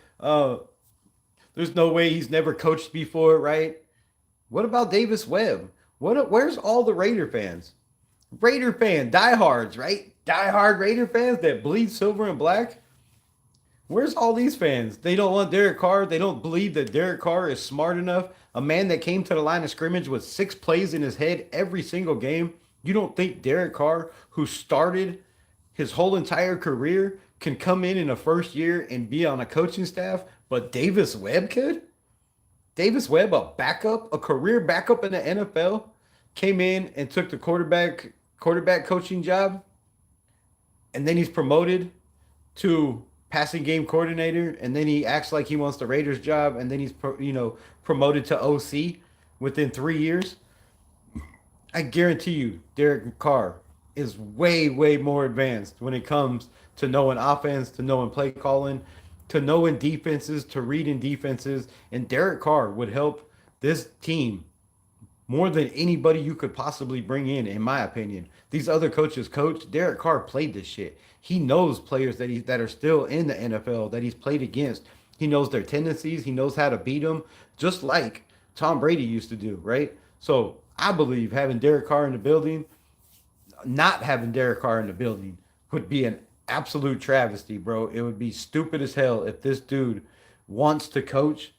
there's no way he's never coached before, right? What about Davis Webb? Where's all the Raider fans? Raider fan, diehards, right? Diehard Raider fans that bleed silver and black. Where's all these fans? They don't want Derek Carr. They don't believe that Derek Carr is smart enough. A man that came to the line of scrimmage with 6 plays in his head every single game. You don't think Derek Carr, who started his whole entire career, can come in a first year and be on a coaching staff, but Davis Webb could? Davis Webb, a backup, a career backup in the NFL, came in and took the quarterback coaching job, and then he's promoted to passing game coordinator, and then he acts like he wants the Raiders job, and then he's promoted to OC within 3 years. I guarantee you, Derek Carr is way more advanced when it comes to knowing offense, to knowing play calling, to knowing defenses, to reading defenses, and Derek Carr would help this team more than anybody you could possibly bring in my opinion. These other coaches coach. Derek Carr played this shit. He knows players that are still in the NFL that he's played against. He knows their tendencies. He knows how to beat them, just like Tom Brady used to do, right? So I believe having Derek Carr in the building, not having Derek Carr in the building would be an absolute travesty, bro. It would be stupid as hell if this dude wants to coach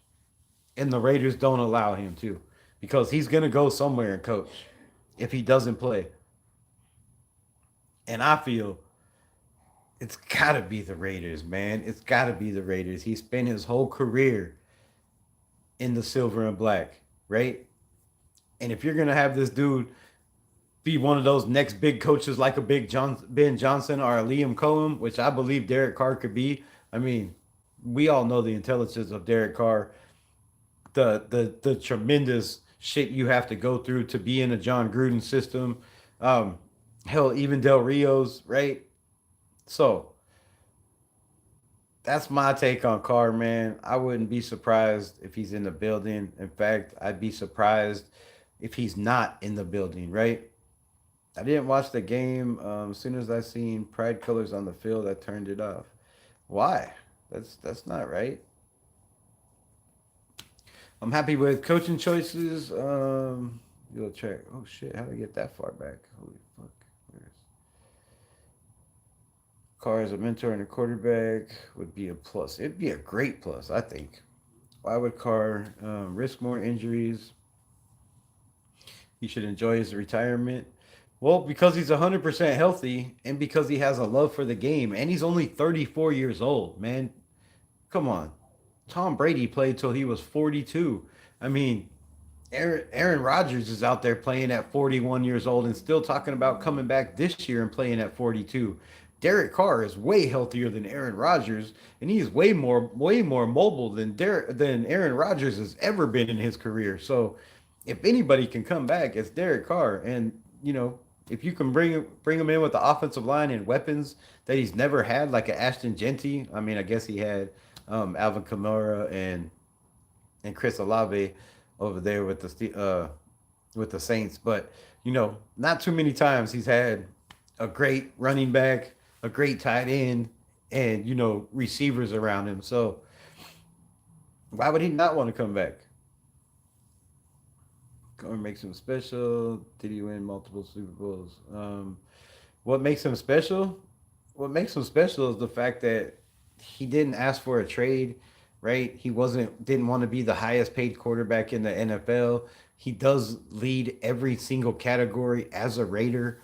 and the Raiders don't allow him to, because he's going to go somewhere and coach if he doesn't play. And I feel it's got to be the Raiders, man. It's got to be the Raiders. He spent his whole career in the silver and black, right? And if you're going to have this dude be one of those next big coaches like a Ben Johnson or a Liam Cohen, which I believe Derek Carr could be. I mean, we all know the intelligence of Derek Carr, the tremendous shit you have to go through to be in a John Gruden system. Hell, even Del Rio's, right? So that's my take on Carr, man. I wouldn't be surprised if he's in the building. In fact, I'd be surprised if he's not in the building, right? I didn't watch the game. As soon as I seen pride colors on the field, I turned it off. Why? That's not right. I'm happy with coaching choices. You'll check. Oh shit! How did I get that far back? Holy fuck! Where's Carr as a mentor and a quarterback would be a plus. It'd be a great plus, I think. Why would Carr risk more injuries? He should enjoy his retirement. Well, because he's 100% healthy and because he has a love for the game, and he's only 34 years old, man. Come on. Tom Brady played till he was 42. I mean, Aaron Rodgers is out there playing at 41 years old and still talking about coming back this year and playing at 42. Derek Carr is way healthier than Aaron Rodgers, and he's way more mobile than Aaron Rodgers has ever been in his career. So, if anybody can come back, it's Derek Carr. And if you can bring him in with the offensive line and weapons that he's never had, like a Ashton Genty. I mean, I guess he had Alvin Kamara and Chris Olave over there with the Saints. But not too many times he's had a great running back, a great tight end, and receivers around him. So why would he not want to come back? Or makes him special? Did he win multiple Super Bowls? What makes him special? What makes him special is the fact that he didn't ask for a trade, right? He didn't want to be the highest paid quarterback in the NFL. He does lead every single category as a Raider.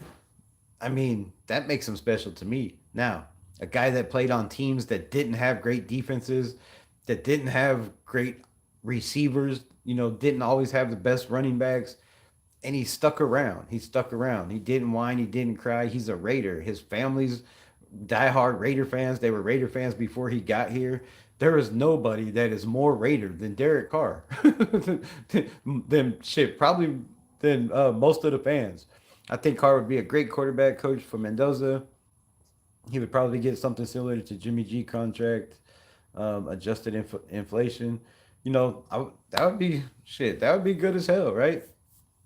I mean, that makes him special to me. Now, a guy that played on teams that didn't have great defenses, that didn't have great receivers, didn't always have the best running backs, and he stuck around. He stuck around. He didn't whine. He didn't cry. He's a Raider. His family's diehard Raider fans. They were Raider fans before he got here. There is nobody that is more Raider than Derek Carr. than shit, probably than most of the fans. I think Carr would be a great quarterback coach for Mendoza. He would probably get something similar to Jimmy G contract, adjusted inflation. That would be shit. That would be good as hell, right?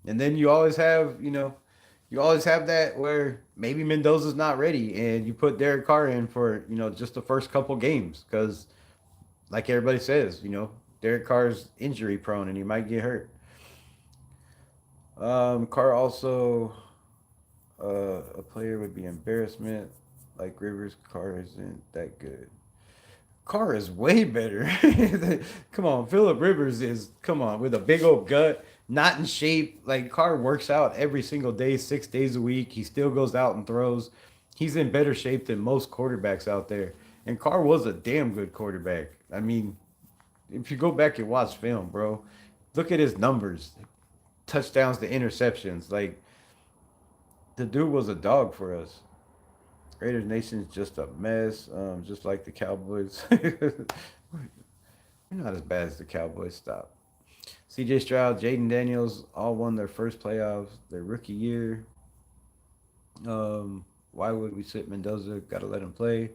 And then you always have that where maybe Mendoza's not ready, and you put Derek Carr in for just the first couple games because, like everybody says, Derek Carr's injury prone and he might get hurt. Carr also a player would be embarrassment. Like Rivers, Carr isn't that good. Carr is way better. Come on, Philip Rivers is come on with a big old gut, not in shape. Like Carr works out every single day, 6 days a week. He still goes out and throws. He's in better shape than most quarterbacks out there. And Carr was a damn good quarterback. I mean, if you go back and watch film, bro, look at his numbers, touchdowns to interceptions. Like the dude was a dog for us. Raiders Nation's just a mess, just like the Cowboys. We're not as bad as the Cowboys. Stop. C.J. Stroud, Jaden Daniels all won their first playoffs, their rookie year. Why would we sit Mendoza? Got to let him play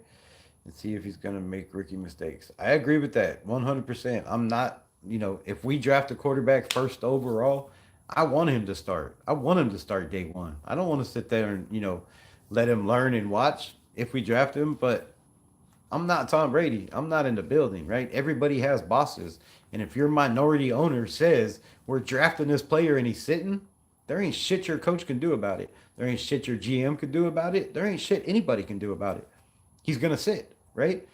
and see if he's going to make rookie mistakes. I agree with that 100%. I'm not, if we draft a quarterback first overall, I want him to start. I want him to start day one. I don't want to sit there and, let him learn and watch if we draft him. But I'm not Tom Brady. I'm not in the building, right? Everybody has bosses. And if your minority owner says we're drafting this player and he's sitting, there ain't shit your coach can do about it. There ain't shit your GM can do about it. There ain't shit anybody can do about it. He's going to sit, right?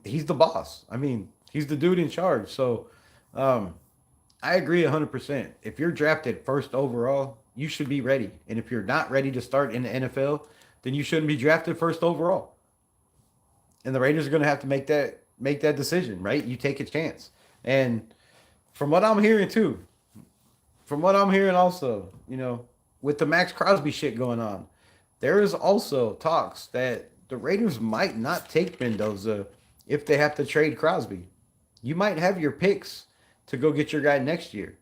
He's the boss. I mean, he's the dude in charge. So I agree 100%. If you're drafted first overall, you should be ready. And if you're not ready to start in the NFL, then you shouldn't be drafted first overall. And the Raiders are going to have to make that decision, right? You take a chance. And from what I'm hearing too, from what I'm hearing also, with the Maxx Crosby shit going on, there is also talks that the Raiders might not take Mendoza if they have to trade Crosby. You might have your picks to go get your guy next year.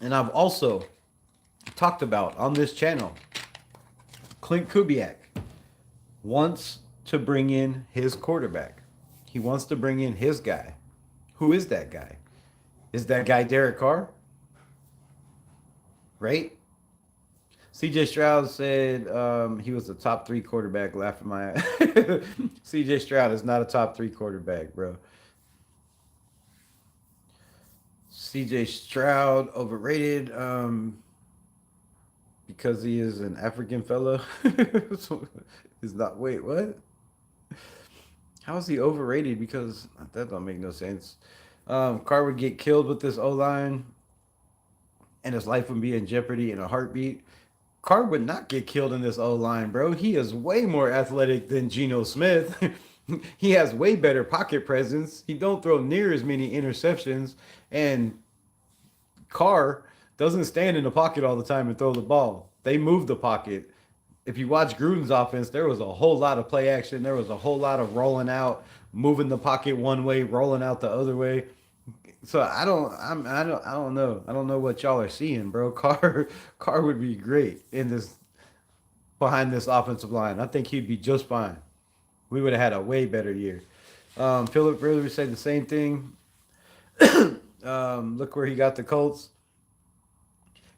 And I've also talked about on this channel, Klint Kubiak wants to bring in his quarterback. He wants to bring in his guy. Who is that guy? Is that guy Derek Carr? Right? CJ Stroud said he was a top 3 quarterback. Laughing my ass. CJ Stroud is not a top 3 quarterback, bro. CJ Stroud overrated because he is an African fellow. Is not wait what? How is he overrated? Because that don't make no sense. Carr would get killed with this O line, and his life would be in jeopardy in a heartbeat. Carr would not get killed in this O line, bro. He is way more athletic than Geno Smith. He has way better pocket presence. He don't throw near as many interceptions, and Carr doesn't stand in the pocket all the time and throw the ball. They move the pocket. If you watch Gruden's offense, there was a whole lot of play action. There was a whole lot of rolling out, moving the pocket one way, rolling out the other way. So I don't know. I don't know what y'all are seeing, bro. Carr would be great in this behind this offensive line. I think he'd be just fine. We would have had a way better year. Philip Rivers said the same thing. Look where he got the Colts.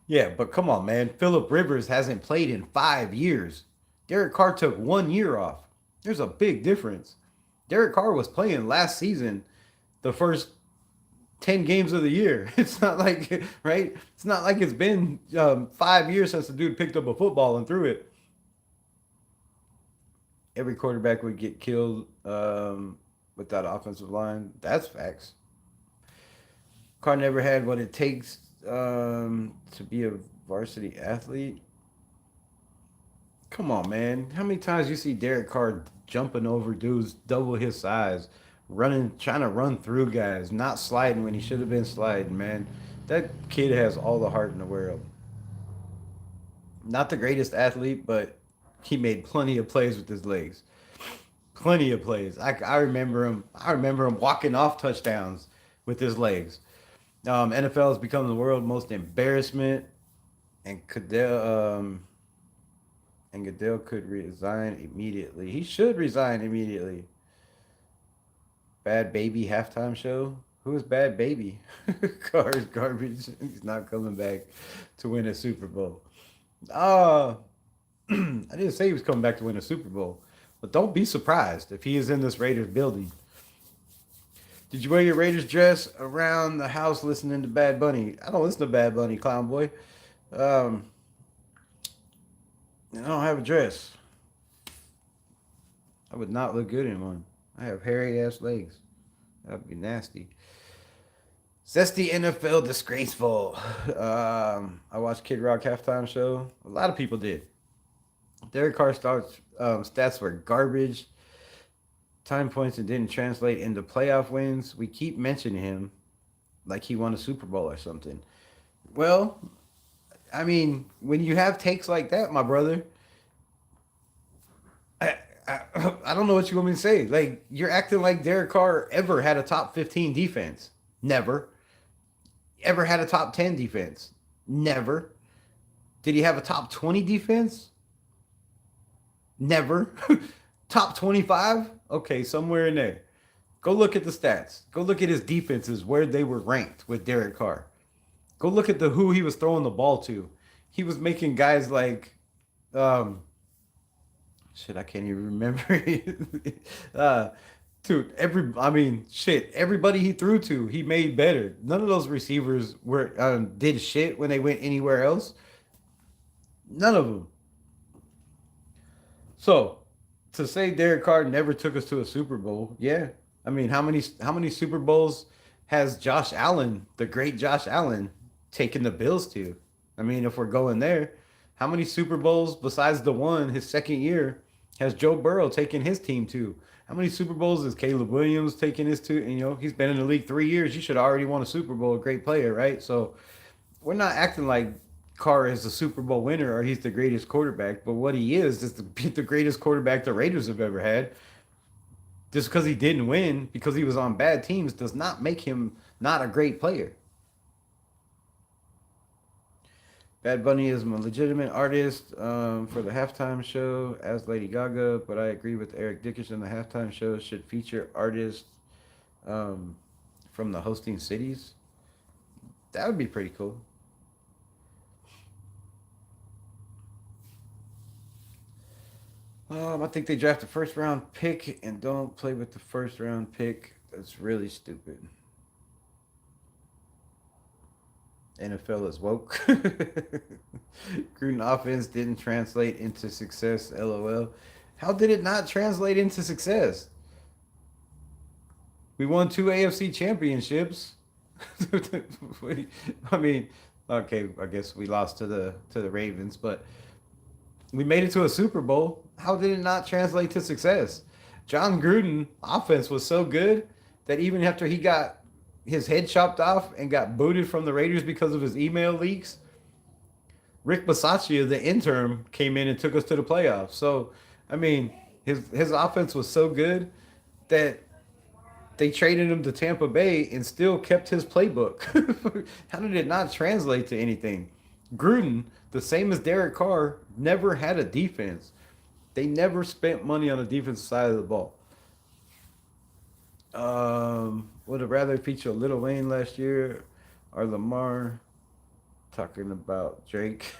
Yeah, but come on, man. Philip Rivers hasn't played in 5 years. Derek Carr took 1 year off. There's a big difference. Derek Carr was playing last season, the first 10 games of the year. It's not like, right? It's not like it's been 5 years since the dude picked up a football and threw it. Every quarterback would get killed with that offensive line. That's facts. Carr never had what it takes to be a varsity athlete. Come on, man. How many times you see Derek Carr jumping over dudes double his size, running, trying to run through guys, not sliding when he should have been sliding, man. That kid has all the heart in the world. Not the greatest athlete, but he made plenty of plays with his legs. Plenty of plays. I remember him. I remember him walking off touchdowns with his legs. NFL has become the world's most embarrassment, and Goodell could resign immediately. He should resign immediately. Bad Baby halftime show. Who is Bad Baby? Carr's garbage. He's not coming back to win a Super Bowl. I didn't say he was coming back to win a Super Bowl, but don't be surprised if he is in this Raiders building. Did you wear your Raiders dress around the house listening to Bad Bunny? I don't listen to Bad Bunny, clown boy. I don't have a dress. I would not look good in one. I have hairy ass legs. That would be nasty. Zesty NFL disgraceful. I watched Kid Rock halftime show. A lot of people did. Derek Carr stats were garbage. Time points and didn't translate into playoff wins. We keep mentioning him like he won a Super Bowl or something. Well, I mean, when you have takes like that, my brother, I don't know what you want me to say. Like, you're acting like Derek Carr ever had a top 15 defense. Never. Ever had a top 10 defense. Never. Did he have a top 20 defense? Never. Top 25? Okay, somewhere in there. Go look at the stats. Go look at his defenses, where they were ranked with Derek Carr. Go look at who he was throwing the ball to. He was making guys like shit, I can't even remember. Dude, everybody he threw to, he made better. None of those receivers did shit when they went anywhere else. None of them. So, to say Derek Carr never took us to a Super Bowl, yeah. I mean, how many Super Bowls has Josh Allen, the great Josh Allen, taken the Bills to? I mean, if we're going there, how many Super Bowls besides the one his second year has Joe Burrow taken his team to? How many Super Bowls has Caleb Williams taken his to? And, he's been in the league 3 years. You should have already won a Super Bowl. A great player, right? So we're not acting like Carr is a Super Bowl winner or he's the greatest quarterback. But what he is the greatest quarterback the Raiders have ever had. Just because he didn't win, because he was on bad teams, does not make him not a great player. Bad Bunny is a legitimate artist for the halftime show as Lady Gaga, but I agree with Eric Dickerson. The halftime show should feature artists from the hosting cities. That would be pretty cool. I think they draft a first round pick and don't play with the first round pick. That's really stupid. NFL is woke. Gruden offense didn't translate into success. LOL. How did it not translate into success? We won 2 AFC championships. I mean, okay, I guess we lost to the Ravens, but We made it to a Super Bowl. How did it not translate to success? John Gruden offense was so good that even after he got his head chopped off and got booted from the Raiders because of his email leaks, Rick Bisaccia, the interim, came in and took us to the playoffs. So, I mean, his offense was so good that they traded him to Tampa Bay and still kept his playbook. How did it not translate to anything? Gruden, the same as Derek Carr, never had a defense. They never spent money on the defensive side of the ball. Would have rather feature Lil Wayne last year or Lamar talking about Drake.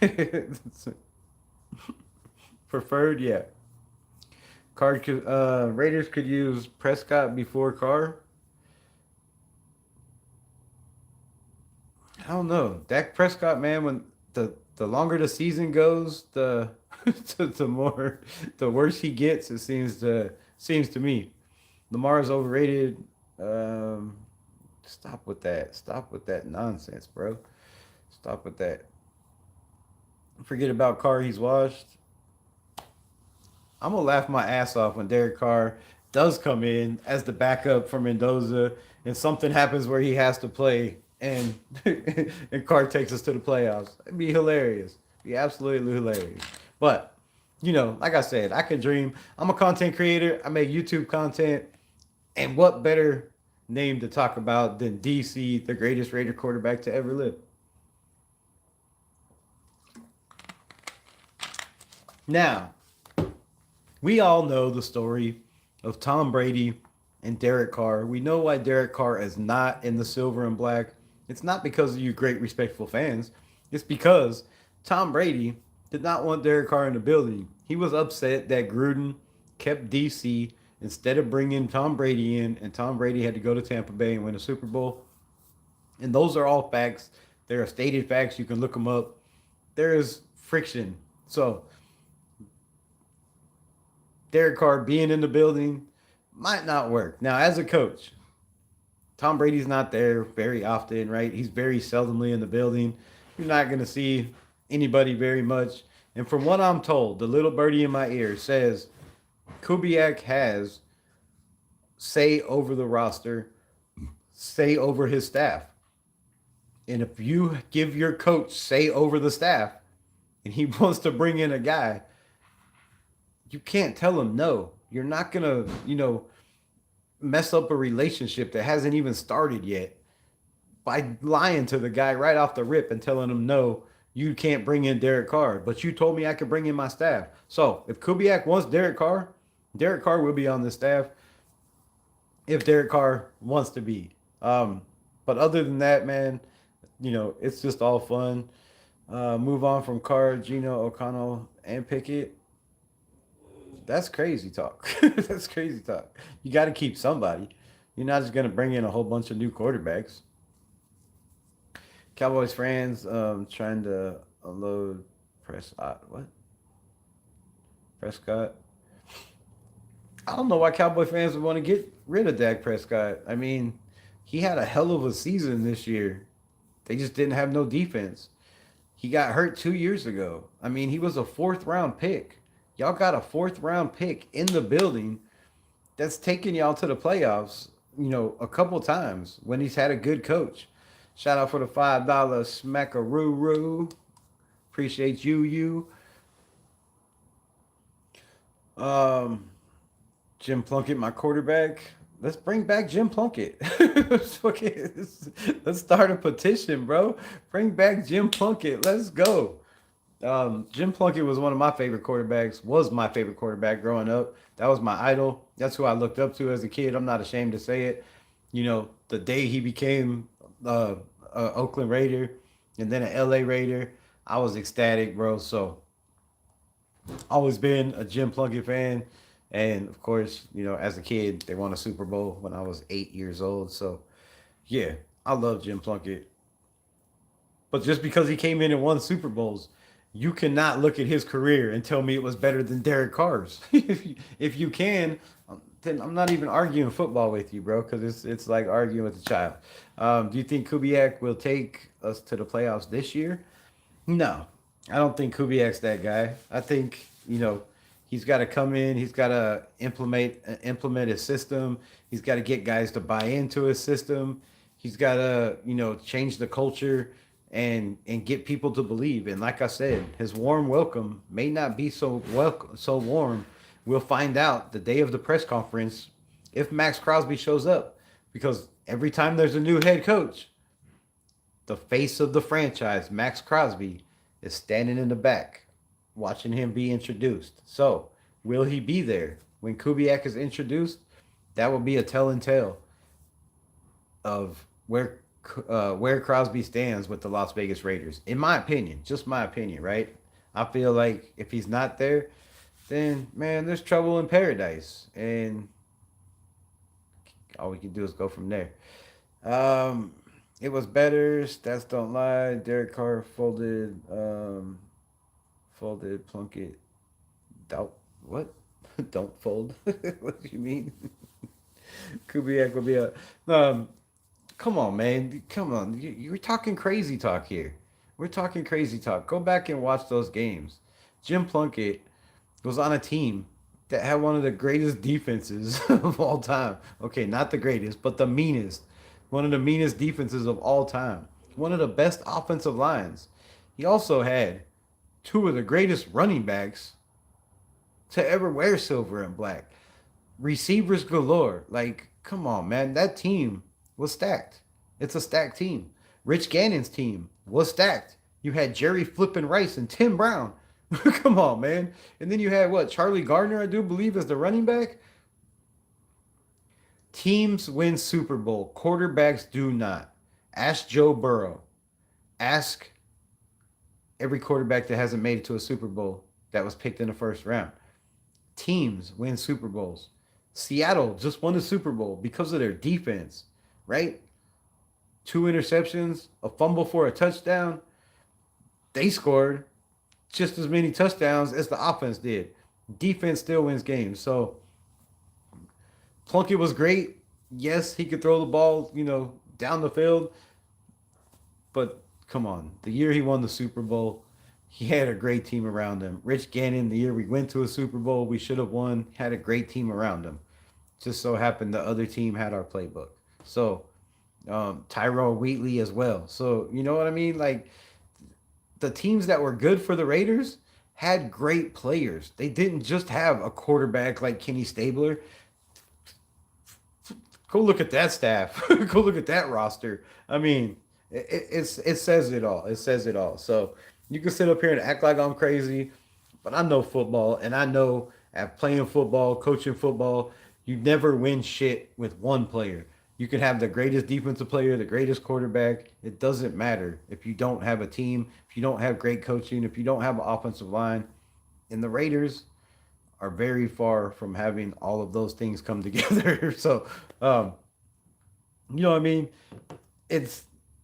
Preferred, yeah. Raiders could use Prescott before Carr. I don't know. Dak Prescott, man, when the longer the season goes, the more the worse he gets. It seems to me. Lamar's overrated. Um, Stop with that. Stop with that nonsense, bro. Stop with that. Forget about Carr. He's washed. I'm gonna laugh my ass off when Derek Carr does come in as the backup for Mendoza, and something happens where he has to play, and and Carr takes us to the playoffs. It'd be hilarious. It'd be absolutely hilarious. But like I said, I can dream. I'm a content creator. I make YouTube content, and what better name to talk about than DC, the greatest Raider quarterback to ever live? Now, we all know the story of Tom Brady and Derek Carr. We know why Derek Carr is not in the silver and black. It's not because of you great, respectful fans. It's because Tom Brady did not want Derek Carr in the building. He was upset that Gruden kept DC instead of bringing Tom Brady in, and Tom Brady had to go to Tampa Bay and win a Super Bowl. And those are all facts. They are stated facts. You can look them up. There is friction. So Derek Carr being in the building might not work. Now, as a coach, Tom Brady's not there very often, right? He's very seldomly in the building. You're not going to see anybody very much. And from what I'm told, the little birdie in my ear says Kubiak has say over the roster, say over his staff. And if you give your coach say over the staff and he wants to bring in a guy, you can't tell him no. You're not going to, mess up a relationship that hasn't even started yet by lying to the guy right off the rip and telling him no, you can't bring in Derek Carr, but you told me I could bring in my staff. So if Kubiak wants Derek Carr will be on the staff if Derek Carr wants to be. But other than that, man, it's just all fun. Move on from Carr, Gino, O'Connell, and Pickett. That's crazy talk. That's crazy talk. You got to keep somebody. You're not just going to bring in a whole bunch of new quarterbacks. Cowboys fans trying to unload Prescott. What? Prescott? I don't know why Cowboy fans would want to get rid of Dak Prescott. I mean, he had a hell of a season this year. They just didn't have no defense. He got hurt 2 years ago. I mean, he was a fourth-round pick. Y'all got a fourth-round pick in the building that's taken y'all to the playoffs, a couple times when he's had a good coach. Shout out for the $5 smackaroo. Appreciate you. Jim Plunkett, my quarterback. Let's bring back Jim Plunkett. Let's start a petition, bro. Bring back Jim Plunkett. Let's go. Jim Plunkett was one of my favorite quarterbacks, was my favorite quarterback growing up. That was my idol. That's who I looked up to as a kid. I'm not ashamed to say it. The day he became a Oakland Raider and then an LA Raider, I was ecstatic, bro. So, always been a Jim Plunkett fan. And, of course, as a kid, they won a Super Bowl when I was 8 years old. So, yeah, I love Jim Plunkett. But just because he came in and won Super Bowls, you cannot look at his career and tell me it was better than Derek Carr's. If you can, then I'm not even arguing football with you, bro, because it's like arguing with a child. Do you think Kubiak will take us to the playoffs this year? No. I don't think Kubiak's that guy. I think he's got to come in. He's got to implement his system. He's got to get guys to buy into his system. He's got to change the culture and get people to believe. And like I said, his warm welcome may not be so warm. We'll find out the day of the press conference if Maxx Crosby shows up, because every time there's a new head coach, the face of the franchise, Maxx Crosby, is standing in the back watching him be introduced. So, will he be there when Kubiak is introduced? That will be a telling tale of where Crosby stands with the Las Vegas Raiders. In my opinion, just my opinion, right? I feel like if he's not there, then man, there's trouble in paradise, and all we can do is go from there. Um, it was better. Stats don't lie. Derek Carr folded Plunkett. Doubt what? Don't fold. What do you mean? Kubiak will be a. Um, Come on, man. Come on. You're talking crazy talk here. We're talking crazy talk. Go back and watch those games. Jim Plunkett was on a team that had one of the greatest defenses of all time. Okay, not the greatest, but the meanest. One of the meanest defenses of all time. One of the best offensive lines. He also had two of the greatest running backs to ever wear silver and black. Receivers galore. Like, come on, man. That team was stacked. It's a stacked team. Rich Gannon's team was stacked. You had Jerry Flippin Rice and Tim Brown. Come on, man. And then you had what? Charlie Gardner, I do believe, as the running back. Teams win Super Bowl. Quarterbacks do not. Ask Joe Burrow. Ask every quarterback that hasn't made it to a Super Bowl that was picked in the first round. Teams win Super Bowls. Seattle just won the Super Bowl because of their defense, right? Two interceptions, a fumble for a touchdown. They scored just as many touchdowns as the offense did. Defense still wins games. So Plunkett was great. Yes, he could throw the ball, down the field. But come on, the year he won the Super Bowl, he had a great team around him. Rich Gannon, the year we went to a Super Bowl, we should have won, had a great team around him. Just so happened the other team had our playbook. So Tyrell Wheatley as well. So you know what I mean? Like the teams that were good for the Raiders had great players. They didn't just have a quarterback like Kenny Stabler. Go look at that staff. Go look at that roster. I mean, it says it all. It says it all. So you can sit up here and act like I'm crazy, but I know football, and I know at playing football, coaching football, you never win shit with one player. You can have the greatest defensive player, the greatest quarterback. It doesn't matter if you don't have a team, if you don't have great coaching, if you don't have an offensive line. And the Raiders are very far from having all of those things come together. So, um, you know what I mean? It's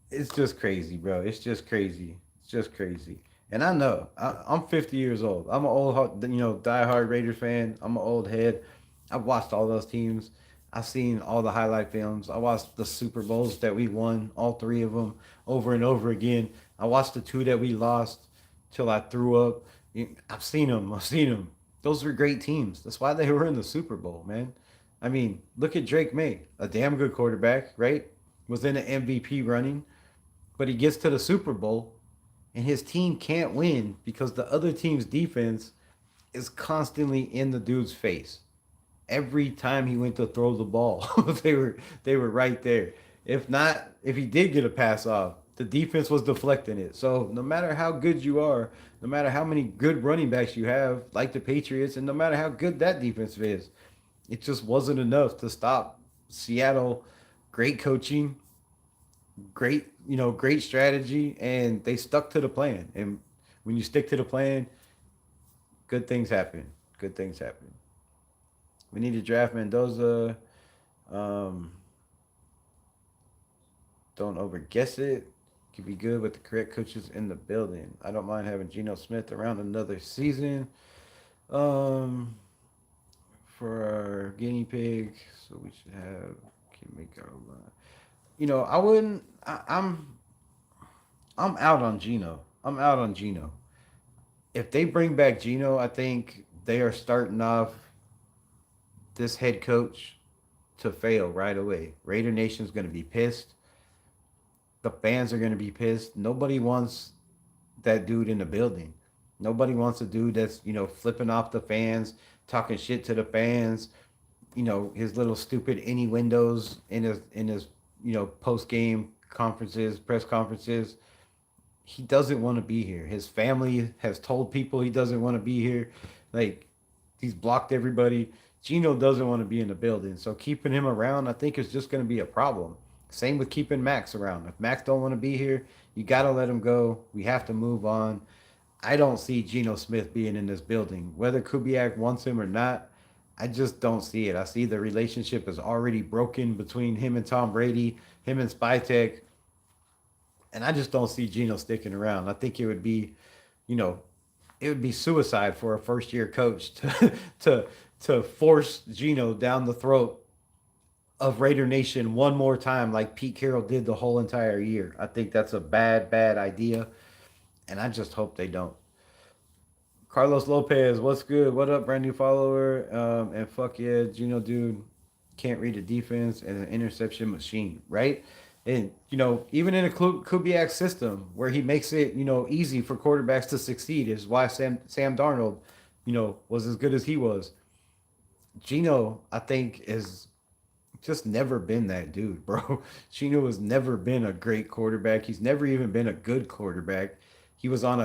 it's just crazy, bro. It's just crazy. It's just crazy. And I know I'm 50 years old. I'm an old, diehard Raiders fan. I'm an old head. I've watched all those teams. I've seen all the highlight films. I watched the Super Bowls that we won, all three of them, over and over again. I watched the two that we lost till I threw up. I've seen them. I've seen them. Those were great teams. That's why they were in the Super Bowl, man. I mean, look at Drake May, a damn good quarterback, right? Was in the MVP running, but he gets to the Super Bowl and his team can't win because the other team's defense is constantly in the dude's face. Every time he went to throw the ball, they were right there. If not, if he did get a pass off, the defense was deflecting it. So no matter how good you are, no matter how many good running backs you have, like the Patriots, and no matter how good that defense is, it just wasn't enough to stop Seattle. Great coaching, great strategy, and they stuck to the plan. And when you stick to the plan, good things happen. Good things happen. We need to draft Mendoza. Um, don't overguess it. Could be good with the correct coaches in the building. I don't mind having Geno Smith around another season. Um, for our guinea pig, so we should have can make our line. I wouldn't. I'm out on Geno. I'm out on Geno. if they bring back Gino, I think they are starting off this head coach to fail right away. Raider Nation's going to be pissed. The fans are going to be pissed. Nobody wants that dude in the building. Nobody wants a dude that's, flipping off the fans, talking shit to the fans, his little stupid innuendos in his post game conferences, press conferences. He doesn't want to be here. His family has told people he doesn't want to be here. Like, he's blocked everybody. Gino doesn't want to be in the building. So keeping him around, I think, is just going to be a problem. Same with keeping Maxx around. If Maxx don't want to be here, you got to let him go. We have to move on. I don't see Geno Smith being in this building. Whether Kubiak wants him or not, I just don't see it. I see the relationship is already broken between him and Tom Brady, him and Spytek, and I just don't see Geno sticking around. I think you know, it would be suicide for a first year coach to to force Geno down the throat of Raider Nation one more time like Pete Carroll did the whole entire year. I think that's a bad idea, and I just hope they don't. Carlos Lopez, what's good? What up, brand new follower? And fuck yeah, Gino dude can't read the defense and an interception machine, right? And even in a Kubiak system where he makes it easy for quarterbacks to succeed is why Sam Darnold was as good as he was. Gino, I think, is just never been that dude, bro. Gino has never been a great quarterback. He's never even been a good quarterback. He was on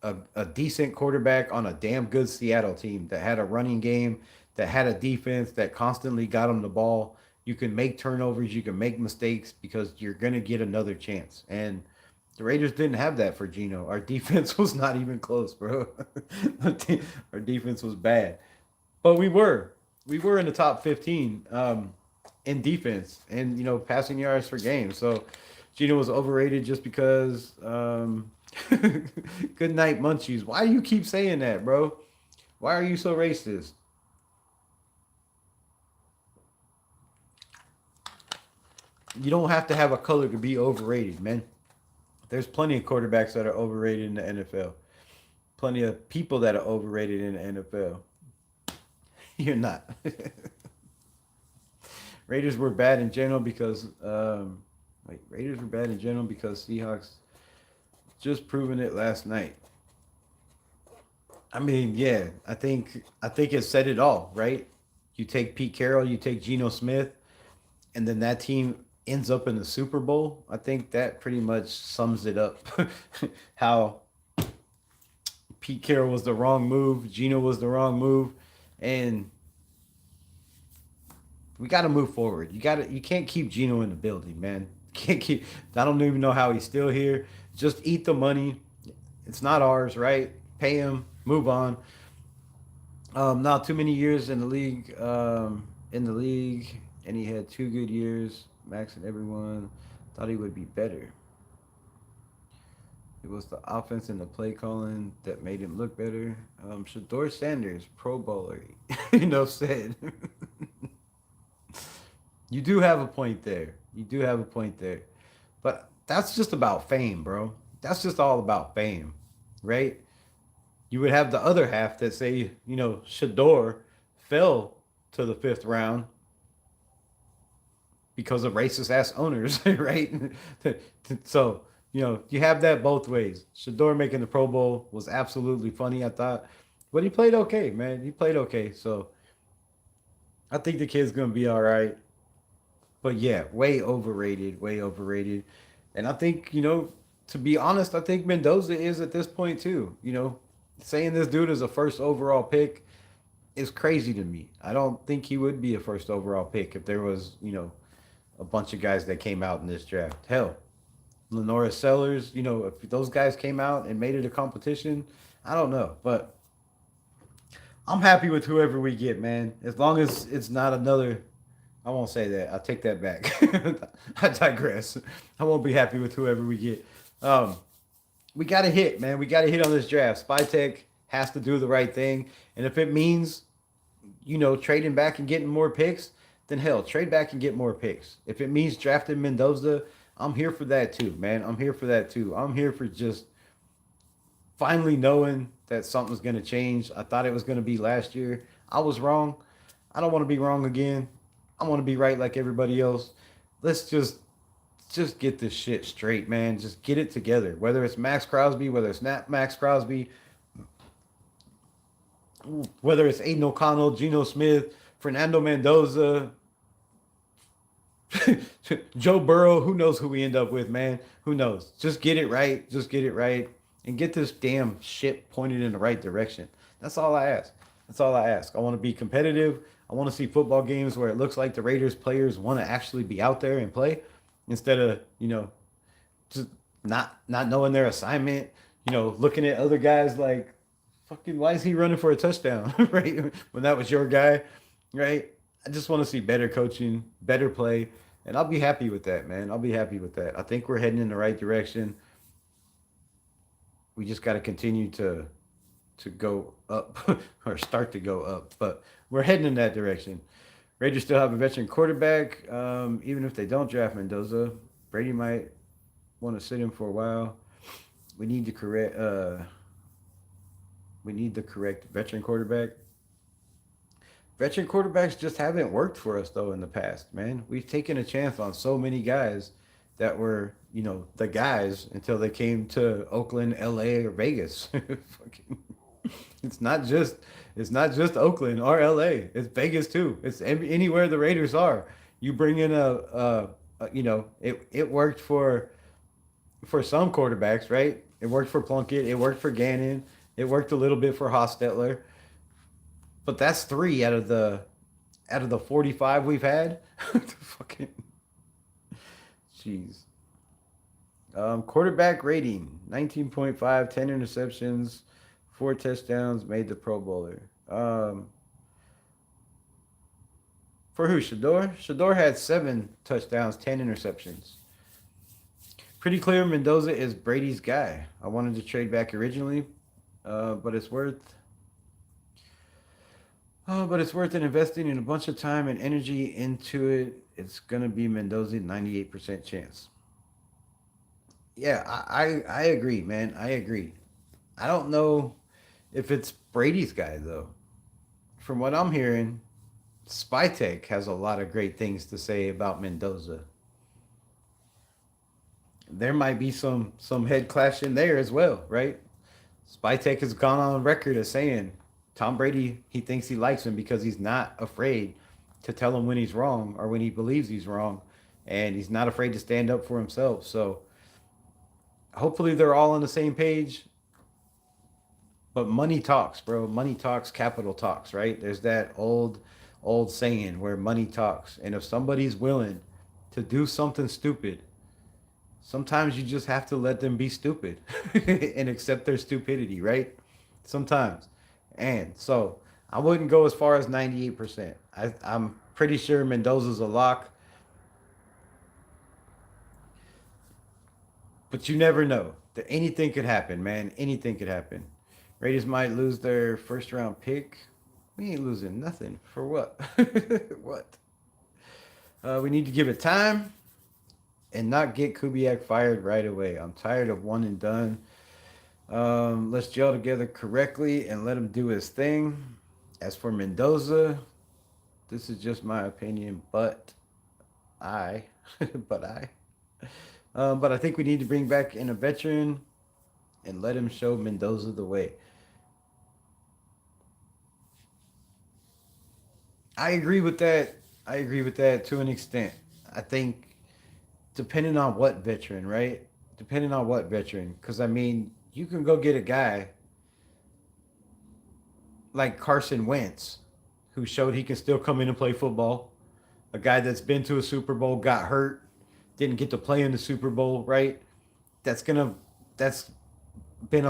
a decent quarterback on a damn good Seattle team that had a running game, that had a defense that constantly got him the ball. You can make turnovers, you can make mistakes because you're going to get another chance. And the Raiders didn't have that for Gino. Our defense was not even close, bro. Our defense was bad. But we were. We were in the top 15 in defense and, passing yards per game. So Gino was overrated just because good night, munchies. Why do you keep saying that, bro? Why are you so racist? You don't have to have a color to be overrated, man. There's plenty of quarterbacks that are overrated in the NFL. Plenty of people that are overrated in the NFL. You're not. Raiders were bad in general because Raiders were bad in general because Seahawks just proven it last night. I mean, yeah, I think it said it all, right? You take Pete Carroll, you take Geno Smith, and then that team ends up in the Super Bowl. I think that pretty much sums it up. How Pete Carroll was the wrong move, Geno was the wrong move, and we got to move forward. You can't keep Geno in the building, man. Can't keep. I don't even know how he's still here. Just eat the money. It's not ours, right? Pay him. Move on. Not too many years in the league. And he had 2 good years. Maxx and everyone thought he would be better. It was the offense and the play calling that made him look better. Shador Sanders, Pro Bowler. Said. You do have a point there. But that's just about fame, bro. That's just all about fame, right? You would have the other half that say, Shador fell to the 5th round because of racist ass owners, right? So, you have that both ways. Shador making the Pro Bowl was absolutely funny, I thought. But he played okay, man. He played okay. So I think the kid's going to be all right. But yeah, way overrated. And I think, to be honest, I think Mendoza is at this point too. Saying this dude is a first overall pick is crazy to me. I don't think he would be a first overall pick if there was, a bunch of guys that came out in this draft. Hell, Lenora Sellers, if those guys came out and made it a competition, I don't know. But I'm happy with whoever we get, man. As long as it's not another. I won't say that. I'll take that back. I digress. I won't be happy with whoever we get. We got to hit, man. We got to hit on this draft. Spytek has to do the right thing. And if it means, trading back and getting more picks, then hell, trade back and get more picks. If it means drafting Mendoza, I'm here for that too, man. I'm here for just finally knowing that something's going to change. I thought it was going to be last year. I was wrong. I don't want to be wrong again. I want to be right like everybody else. Let's just get this shit straight, man. Just get it together. Whether it's Maxx Crosby, whether it's not Maxx Crosby, whether it's Aiden O'Connell, Geno Smith, Fernando Mendoza, Joe Burrow, who knows who we end up with, man? Who knows? Just get it right. Just get it right. And get this damn shit pointed in the right direction. That's all I ask. That's all I ask. I want to be competitive. I want to see football games where it looks like the Raiders players want to actually be out there and play instead of, just not knowing their assignment, looking at other guys like, fucking, why is he running for a touchdown, right? When that was your guy, right? I just want to see better coaching, better play, and I'll be happy with that, man. I'll be happy with that. I think we're heading in the right direction. We just got to continue to go up or start to go up, but we're heading in that direction. Raiders still have a veteran quarterback. Even if they don't draft Mendoza, Brady might want to sit him for a while. We need to correct. We need the correct veteran quarterback. Veteran quarterbacks just haven't worked for us though in the past, man. We've taken a chance on so many guys that were, the guys until they came to Oakland, LA, or Vegas. Fucking, it's not just Oakland or LA. It's Vegas too. It's anywhere the Raiders are. You bring in it worked for some quarterbacks, right? It worked for Plunkett. It worked for Gannon. It worked a little bit for Hostetler. But that's 3 out of the 45 we've had. Fucking jeez. Quarterback rating 19.5, 10 interceptions, 4 touchdowns, made the Pro Bowler. For who? Shador? Shador had 7 touchdowns, 10 interceptions. Pretty clear Mendoza is Brady's guy. I wanted to trade back originally, but it's worth an investing in a bunch of time and energy into it. It's gonna be Mendoza, 98% chance. Yeah, I agree, man. I agree. I don't know if it's Brady's guy though. From what I'm hearing, Spytek has a lot of great things to say about Mendoza. There might be some head clash in there as well, right? Spytek has gone on record as saying Tom Brady, he thinks he likes him because he's not afraid to tell him when he's wrong or when he believes he's wrong, and he's not afraid to stand up for himself. So hopefully they're all on the same page. But money talks, bro. Money talks, capital talks, right? There's that old saying where money talks. And if somebody's willing to do something stupid, sometimes you just have to let them be stupid and accept their stupidity, right? Sometimes. And so I wouldn't go as far as 98%. I'm pretty sure Mendoza's a lock. But you never know. Anything could happen, man. Anything could happen. Raiders might lose their first round pick. We ain't losing nothing. For what? What? We need to give it time and not get Kubiak fired right away. I'm tired of one and done. Let's gel together correctly and let him do his thing. As for Mendoza, this is just my opinion, but I think we need to bring back in a veteran and let him show Mendoza the way. I agree with that. I agree with that to an extent. I think depending on what veteran, right? Depending on what veteran. Because, I mean, you can go get a guy like Carson Wentz, who showed he can still come in and play football. A guy that's been to a Super Bowl, got hurt, didn't get to play in the Super Bowl, right? That's been on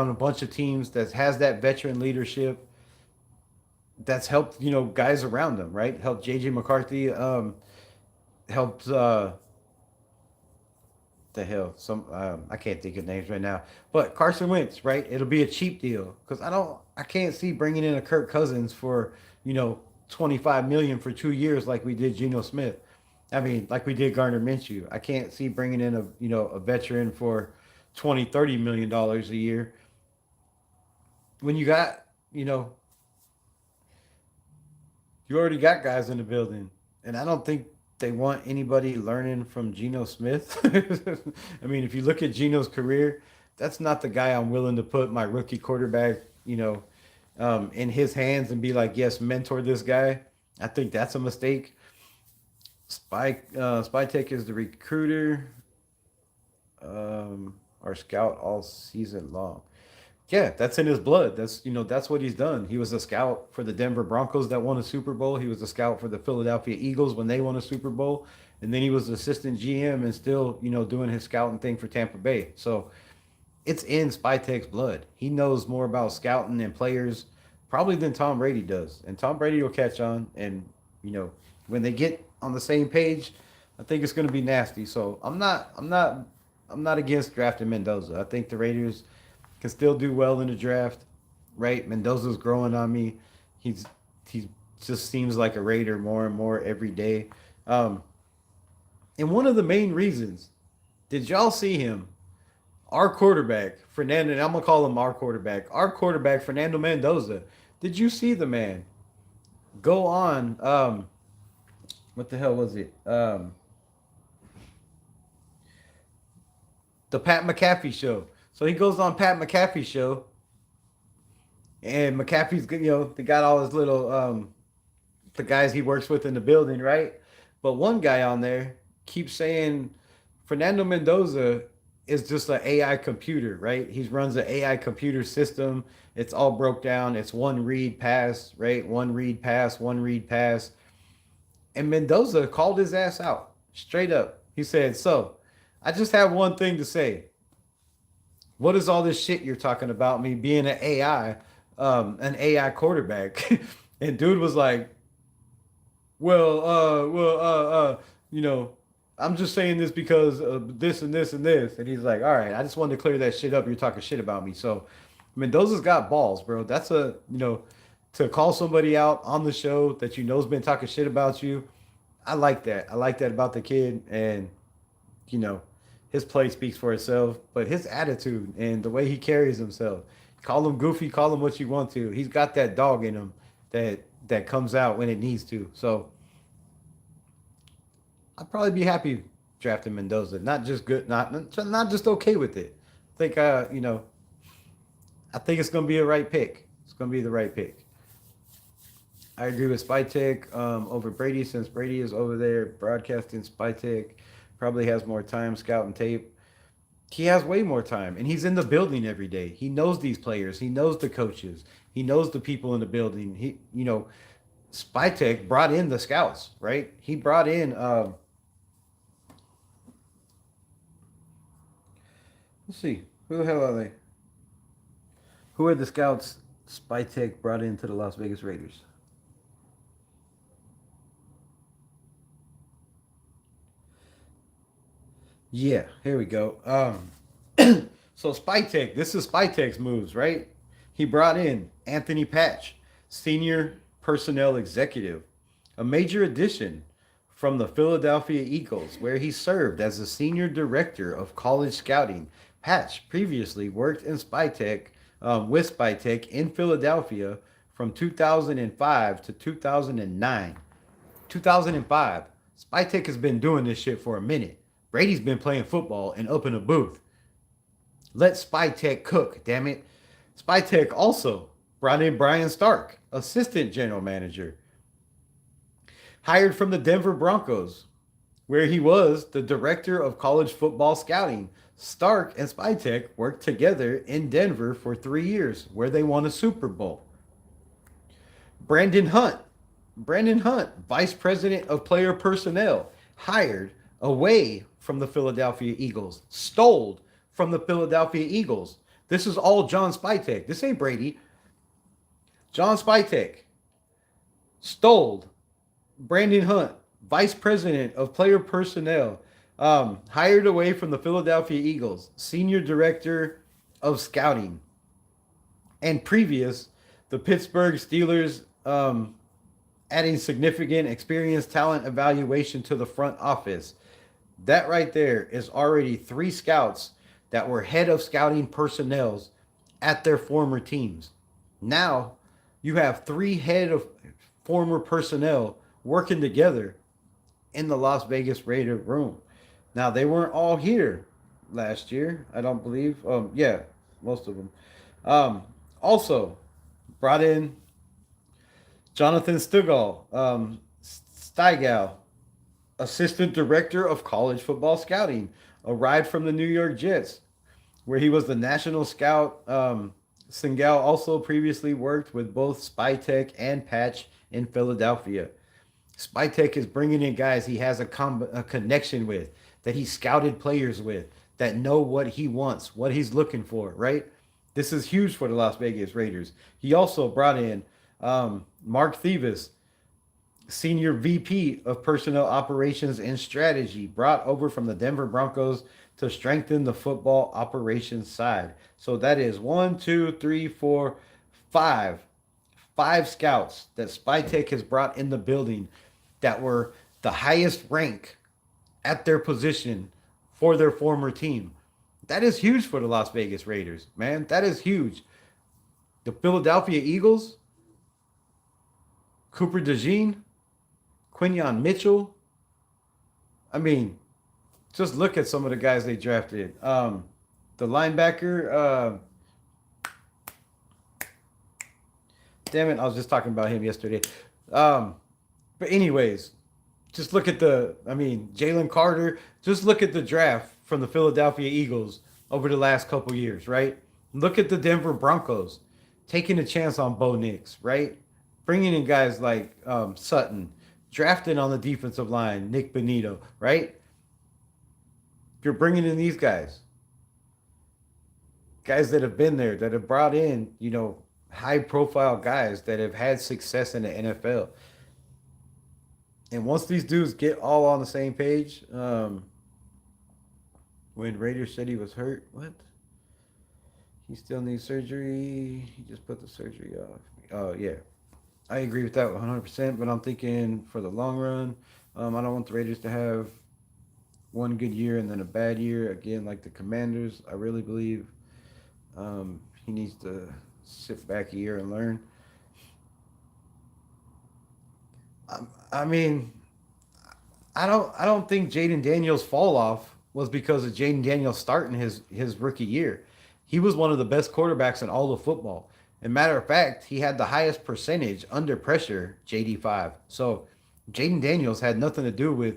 a bunch of teams, that has that veteran leadership, that's helped, guys around him, right? Helped JJ McCarthy, helped the hell, I can't think of names right now, but Carson Wentz, right? It'll be a cheap deal because I can't see bringing in a Kirk Cousins for 25 million for 2 years like we did Geno Smith. I mean, like we did Gardner Minshew. I can't see bringing in a veteran for $20-30 million a year. when you got, you already got guys in the building, and I don't think they want anybody learning from Geno Smith. I mean, if you look at Geno's career, that's not the guy I'm willing to put my rookie quarterback, in his hands and be like, yes, mentor this guy. I think that's a mistake. Spy Tech is the recruiter, or scout all season long. Yeah, that's in his blood. That's what he's done. He was a scout for the Denver Broncos that won a Super Bowl. He was a scout for the Philadelphia Eagles when they won a Super Bowl, and then he was assistant GM and still, doing his scouting thing for Tampa Bay. So it's in Spytek's blood. He knows more about scouting and players probably than Tom Brady does, and Tom Brady will catch on. And when they get on the same page, I think it's going to be nasty. So I'm not against drafting Mendoza. I think the Raiders can still do well in the draft, right? Mendoza's growing on me. He just seems like a Raider more and more every day. And one of the main reasons, did y'all see him? Our quarterback, Fernando, and I'm gonna call him our quarterback. Our quarterback, Fernando Mendoza. Did you see the man go on? What the hell was it? The Pat McAfee show. So he goes on Pat McAfee show, and McAfee's, they got all his little the guys he works with in the building, right? But one guy on there keeps saying Fernando Mendoza is just an AI computer, right? He runs an AI computer system. It's all broke down. It's one read pass, right? One read pass, one read pass. And Mendoza called his ass out straight up. He said, "So, I just have one thing to say. What is all this shit you're talking about me being an AI quarterback?" And dude was like, you know, I'm just saying this because of this and this and this. And he's like, all right, I just wanted to clear that shit up. You're talking shit about me. So Mendoza's got balls, bro. That's to call somebody out on the show that has been talking shit about you. I like that. I like that about the kid. And, you know, his play speaks for itself, but his attitude and the way he carries himself, call him goofy, call him what you want to. He's got that dog in him that comes out when it needs to. So I'd probably be happy drafting Mendoza. Not just good, not just okay with it. I think I think it's gonna be a right pick. It's gonna be the right pick. I agree with Spytek over Brady, since Brady is over there broadcasting. Spytek probably has more time scouting tape. He has way more time, and he's in the building every day. He knows these players. He knows the coaches. He knows the people in the building. Spytek brought in the scouts, right? He brought in. Let's see, who the hell are they? Who are the scouts Spytek brought into the Las Vegas Raiders? Yeah, here we go. So Spytek, this is Spytek's moves, right? He brought in Anthony Patch, senior personnel executive, a major addition from the Philadelphia Eagles, where he served as the senior director of college scouting. Patch previously worked in Spytek, with Spytek in Philadelphia from 2005 to 2009. 2005. Spytek has been doing this shit for a minute. Brady's been playing football and up in a booth. Let Spytek cook, damn it. Spytek also brought in Brian Stark, assistant general manager, hired from the Denver Broncos, where he was the director of college football scouting. Stark and Spytek worked together in Denver for 3 years, where they won a Super Bowl. Brandon Hunt, vice president of player personnel, hired away from the Philadelphia Eagles, stole from the Philadelphia Eagles. This is all John Spytek. This ain't Brady. John Spytek stole Brandon Hunt, vice president of player personnel, hired away from the Philadelphia Eagles, senior director of scouting, and previous the Pittsburgh Steelers, adding significant experience, talent evaluation to the front office. That right there is already 3 scouts that were head of scouting personnel at their former teams. Now you have three head of former personnel working together in the Las Vegas Raider room. Now they weren't all here last year, I don't believe. Yeah, most of them. Um, Also brought in Jonathan Steigal, assistant director of college football scouting, a ride from the New York Jets, where he was the national scout. Singal also previously worked with both Spytech and Patch in Philadelphia. Spytech is bringing in guys he has a connection with, that he scouted players with, that know what he wants, what he's looking for, right? This is huge for the Las Vegas Raiders. He also brought in Mark Thieves, Senior VP of Personnel Operations and Strategy, brought over from the Denver Broncos to strengthen the football operations side. So that is one, two, three, four, five. Five scouts that Spytech has brought in the building that were the highest rank at their position for their former team. That is huge for the Las Vegas Raiders, man. That is huge. The Philadelphia Eagles, Cooper DeJean, Quinyon Mitchell. I mean, just look at some of the guys they drafted. The linebacker, damn it, I was just talking about him yesterday. But anyways, just look at Jalen Carter. Just look at the draft from the Philadelphia Eagles over the last couple years, right? Look at the Denver Broncos taking a chance on Bo Nix, right? Bringing in guys like Sutton, drafting on the defensive line, Nick Benito, right? You're bringing in these guys that have been there, that have brought in, high profile guys that have had success in the NFL. And once these dudes get all on the same page, when Raiders said he was hurt, what? He still needs surgery. He just put the surgery off. Oh, yeah. I agree with that 100%, but I'm thinking for the long run, I don't want the Raiders to have one good year and then a bad year. Again, like the Commanders, I really believe he needs to sit back a year and learn. I mean, I don't think Jaden Daniels' fall off was because of Jaden Daniels starting his rookie year. He was one of the best quarterbacks in all of football. As a matter of fact, he had the highest percentage under pressure, JD5. So Jaden Daniels had nothing to do with,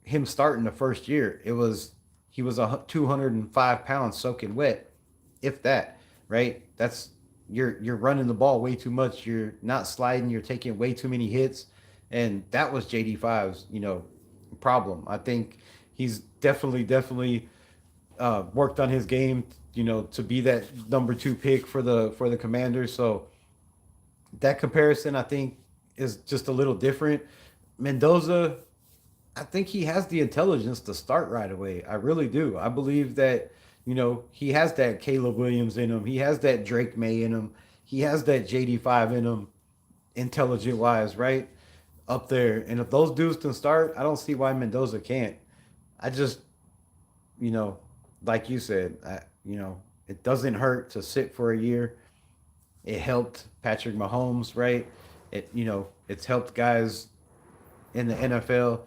him starting the first year. He was 205 pounds soaking wet, if that, right? That's you're running the ball way too much. You're not sliding. You're taking way too many hits, and that was JD5's problem. I think he's definitely worked on his game, to be that number 2 pick for the Commanders. So that comparison, I think, is just a little different. Mendoza, I think he has the intelligence to start right away. I really do. I believe that, he has that Caleb Williams in him. He has that Drake May in him. He has that JD5 in him, intelligent wise, right? Up there. And if those dudes can start, I don't see why Mendoza can't. I just, like you said, it doesn't hurt to sit for a year. It helped Patrick Mahomes, right? It's helped guys in the NFL.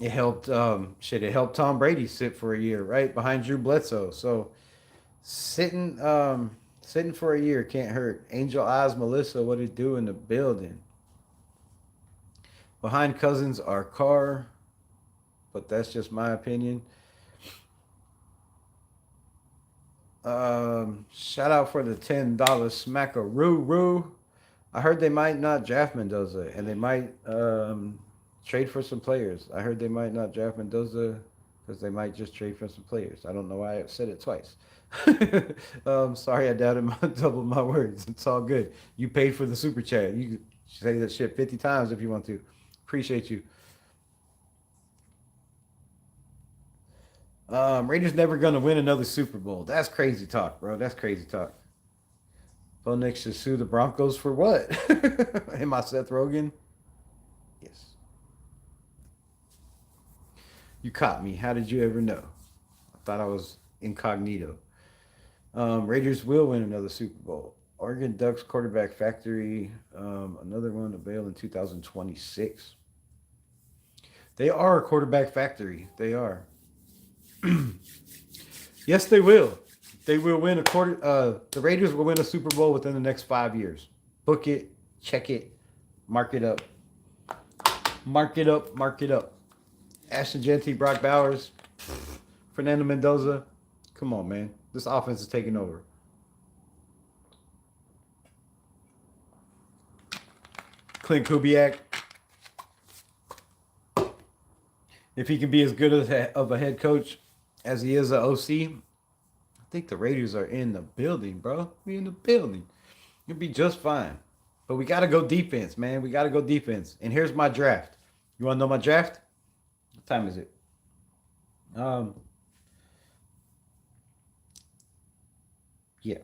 It helped it helped Tom Brady sit for a year, right? Behind Drew Bledsoe. So sitting for a year can't hurt. Angel Eyes Melissa, what it do in the building? Behind Cousins are Carr, but that's just my opinion. Shout out for the $10 smackaroo. I heard they might not draft Mendoza, and they might trade for some players. I heard they might not draft Mendoza because they might just trade for some players. I don't know why I said it twice. Sorry, I doubled my words. It's all good. You paid for the super chat. You can say that shit 50 times if you want to. Appreciate you. Raiders never gonna win another Super Bowl. That's crazy talk, bro. That's crazy talk. Bo Nix should sue the Broncos for what? Am I Seth Rogen? Yes. You caught me. How did you ever know? I thought I was incognito. Raiders will win another Super Bowl. Oregon Ducks quarterback factory, another one to bail in 2026. They are a quarterback factory. They are. Yes, they will. They will win a quarter. The Raiders will win a Super Bowl within the next 5 years. Book it, check it, mark it up, mark it up, mark it up. Ashton Genty, Brock Bowers, Fernando Mendoza. Come on, man. This offense is taking over. Klint Kubiak. If he can be as good of a head coach as he is an OC, I think the Raiders are in the building, bro. We in the building. You'll be just fine. But we got to go defense, man. We got to go defense. And here's my draft. You want to know my draft? What time is it? Yeah.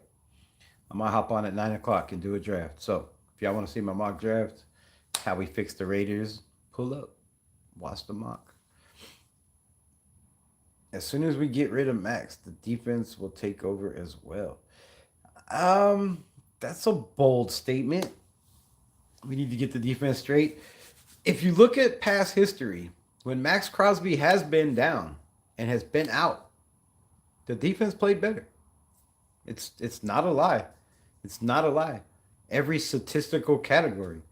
I might hop on at 9 o'clock and do a draft. So if y'all want to see my mock draft, how we fix the Raiders, pull up. Watch the mock. As soon as we get rid of Maxx, the defense will take over as well. That's a bold statement. We need to get the defense straight. If you look at past history, when Maxx Crosby has been down and has been out, the defense played better. It's not a lie. It's not a lie. Every statistical category,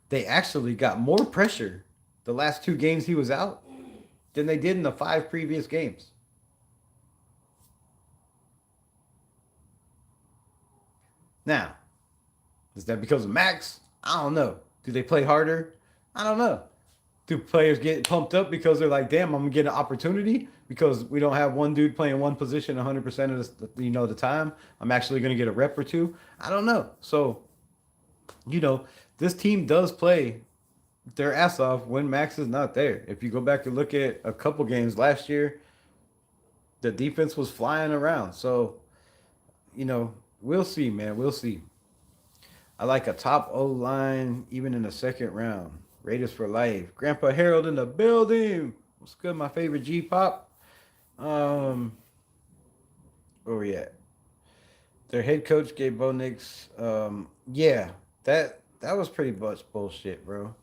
they actually got more pressure the last 2 games he was out than they did in the 5 previous games. Now, is that because of Maxx? I don't know. Do they play harder? I don't know. Do players get pumped up because they're like, damn, I'm gonna get an opportunity because we don't have one dude playing one position 100% of the time. I'm actually gonna get a rep or two. I don't know. So, this team does play their ass off when Maxx is not there. If you go back and look at a couple games last year, the defense was flying around. So, we'll see, man. We'll see. I like a top O line even in the second round. Raiders for life. Grandpa Harold in the building. What's good? My favorite G pop. Where we at? Their head coach Gabe Bonix. Yeah, that was pretty much bullshit, bro.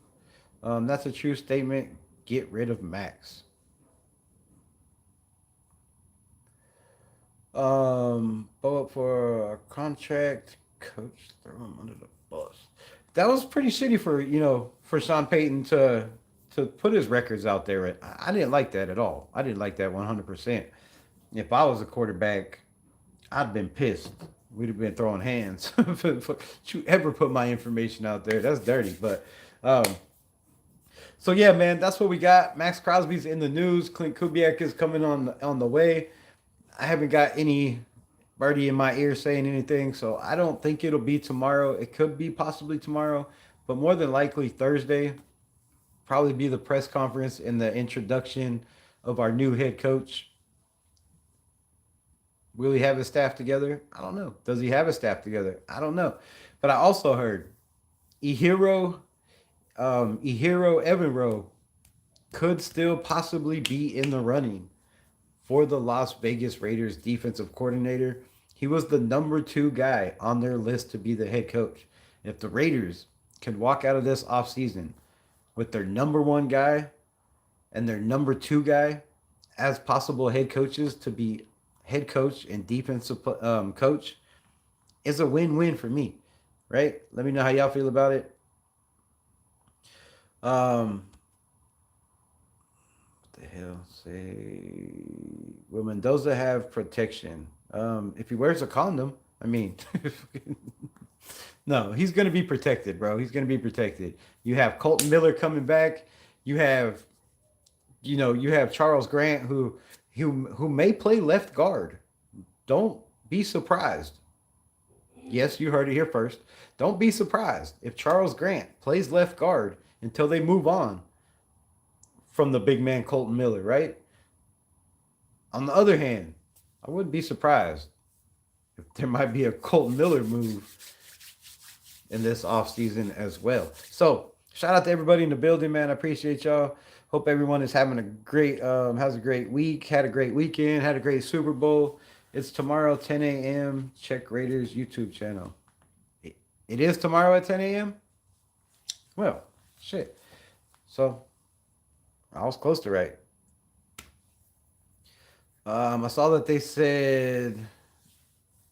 That's a true statement. Get rid of Maxx. Bow up for a contract. Coach, throw him under the bus. That was pretty shitty for Sean Payton to put his records out there. I didn't like that at all. I didn't like that 100%. If I was a quarterback, I'd been pissed. We'd have been throwing hands. You ever put my information out there? That's dirty. But so yeah, man, that's what we got. Maxx Crosby's in the news. Klint Kubiak is coming on the way. I haven't got any birdie in my ear saying anything, so I don't think it'll be tomorrow. It could be possibly tomorrow, but more than likely Thursday. Probably be the press conference and the introduction of our new head coach. Will he have his staff together? I don't know. Does he have his staff together? I don't know. But I also heard Ihiro Evanro could still possibly be in the running for the Las Vegas Raiders defensive coordinator. He was the number 2 guy on their list to be the head coach. If the Raiders can walk out of this offseason with their number 1 guy and their number 2 guy as possible head coaches to be head coach and defensive coach, is a win-win for me, right? Let me know how y'all feel about it. What the hell? Say, will Mendoza have protection? If he wears a condom, I mean, no, he's going to be protected, bro. He's going to be protected. You have Colton Miller coming back. You have Charles Grant who may play left guard. Don't be surprised. Yes, you heard it here first. Don't be surprised if Charles Grant plays left guard until they move on from the big man Colton Miller, right? On the other hand, I wouldn't be surprised if there might be a Colton Miller move in this offseason as well. So, shout out to everybody in the building, man. I appreciate y'all. Hope everyone is having a great, has a great week, had a great weekend, had a great Super Bowl. It's tomorrow, 10 a.m. Check Raiders YouTube channel. It is tomorrow at 10 a.m.? Well, shit. So, I was close to right. I saw that they said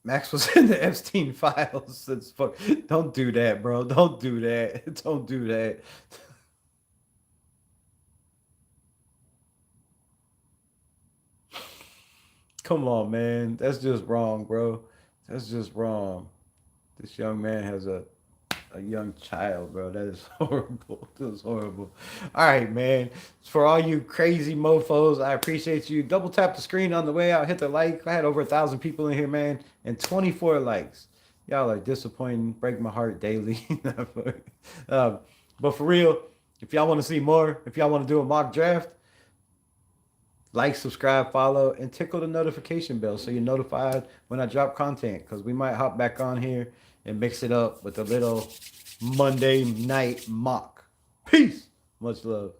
Maxx was in the Epstein files since fuck. Don't do that, bro. Don't do that. Don't do that. Come on, man. That's just wrong, bro. That's just wrong. This young man has a young child, bro. That is horrible. That is horrible. All right, man. For all you crazy mofos, I appreciate you. Double tap the screen on the way out. Hit the like. I had over 1,000 people in here, man, and 24 likes. Y'all are disappointing. Break my heart daily. um, but for real, if y'all want to see more, if y'all want to do a mock draft, like, subscribe, follow, and tickle the notification bell so you're notified when I drop content. Because we might hop back on here and mix it up with a little Monday night mock. Peace. Much love.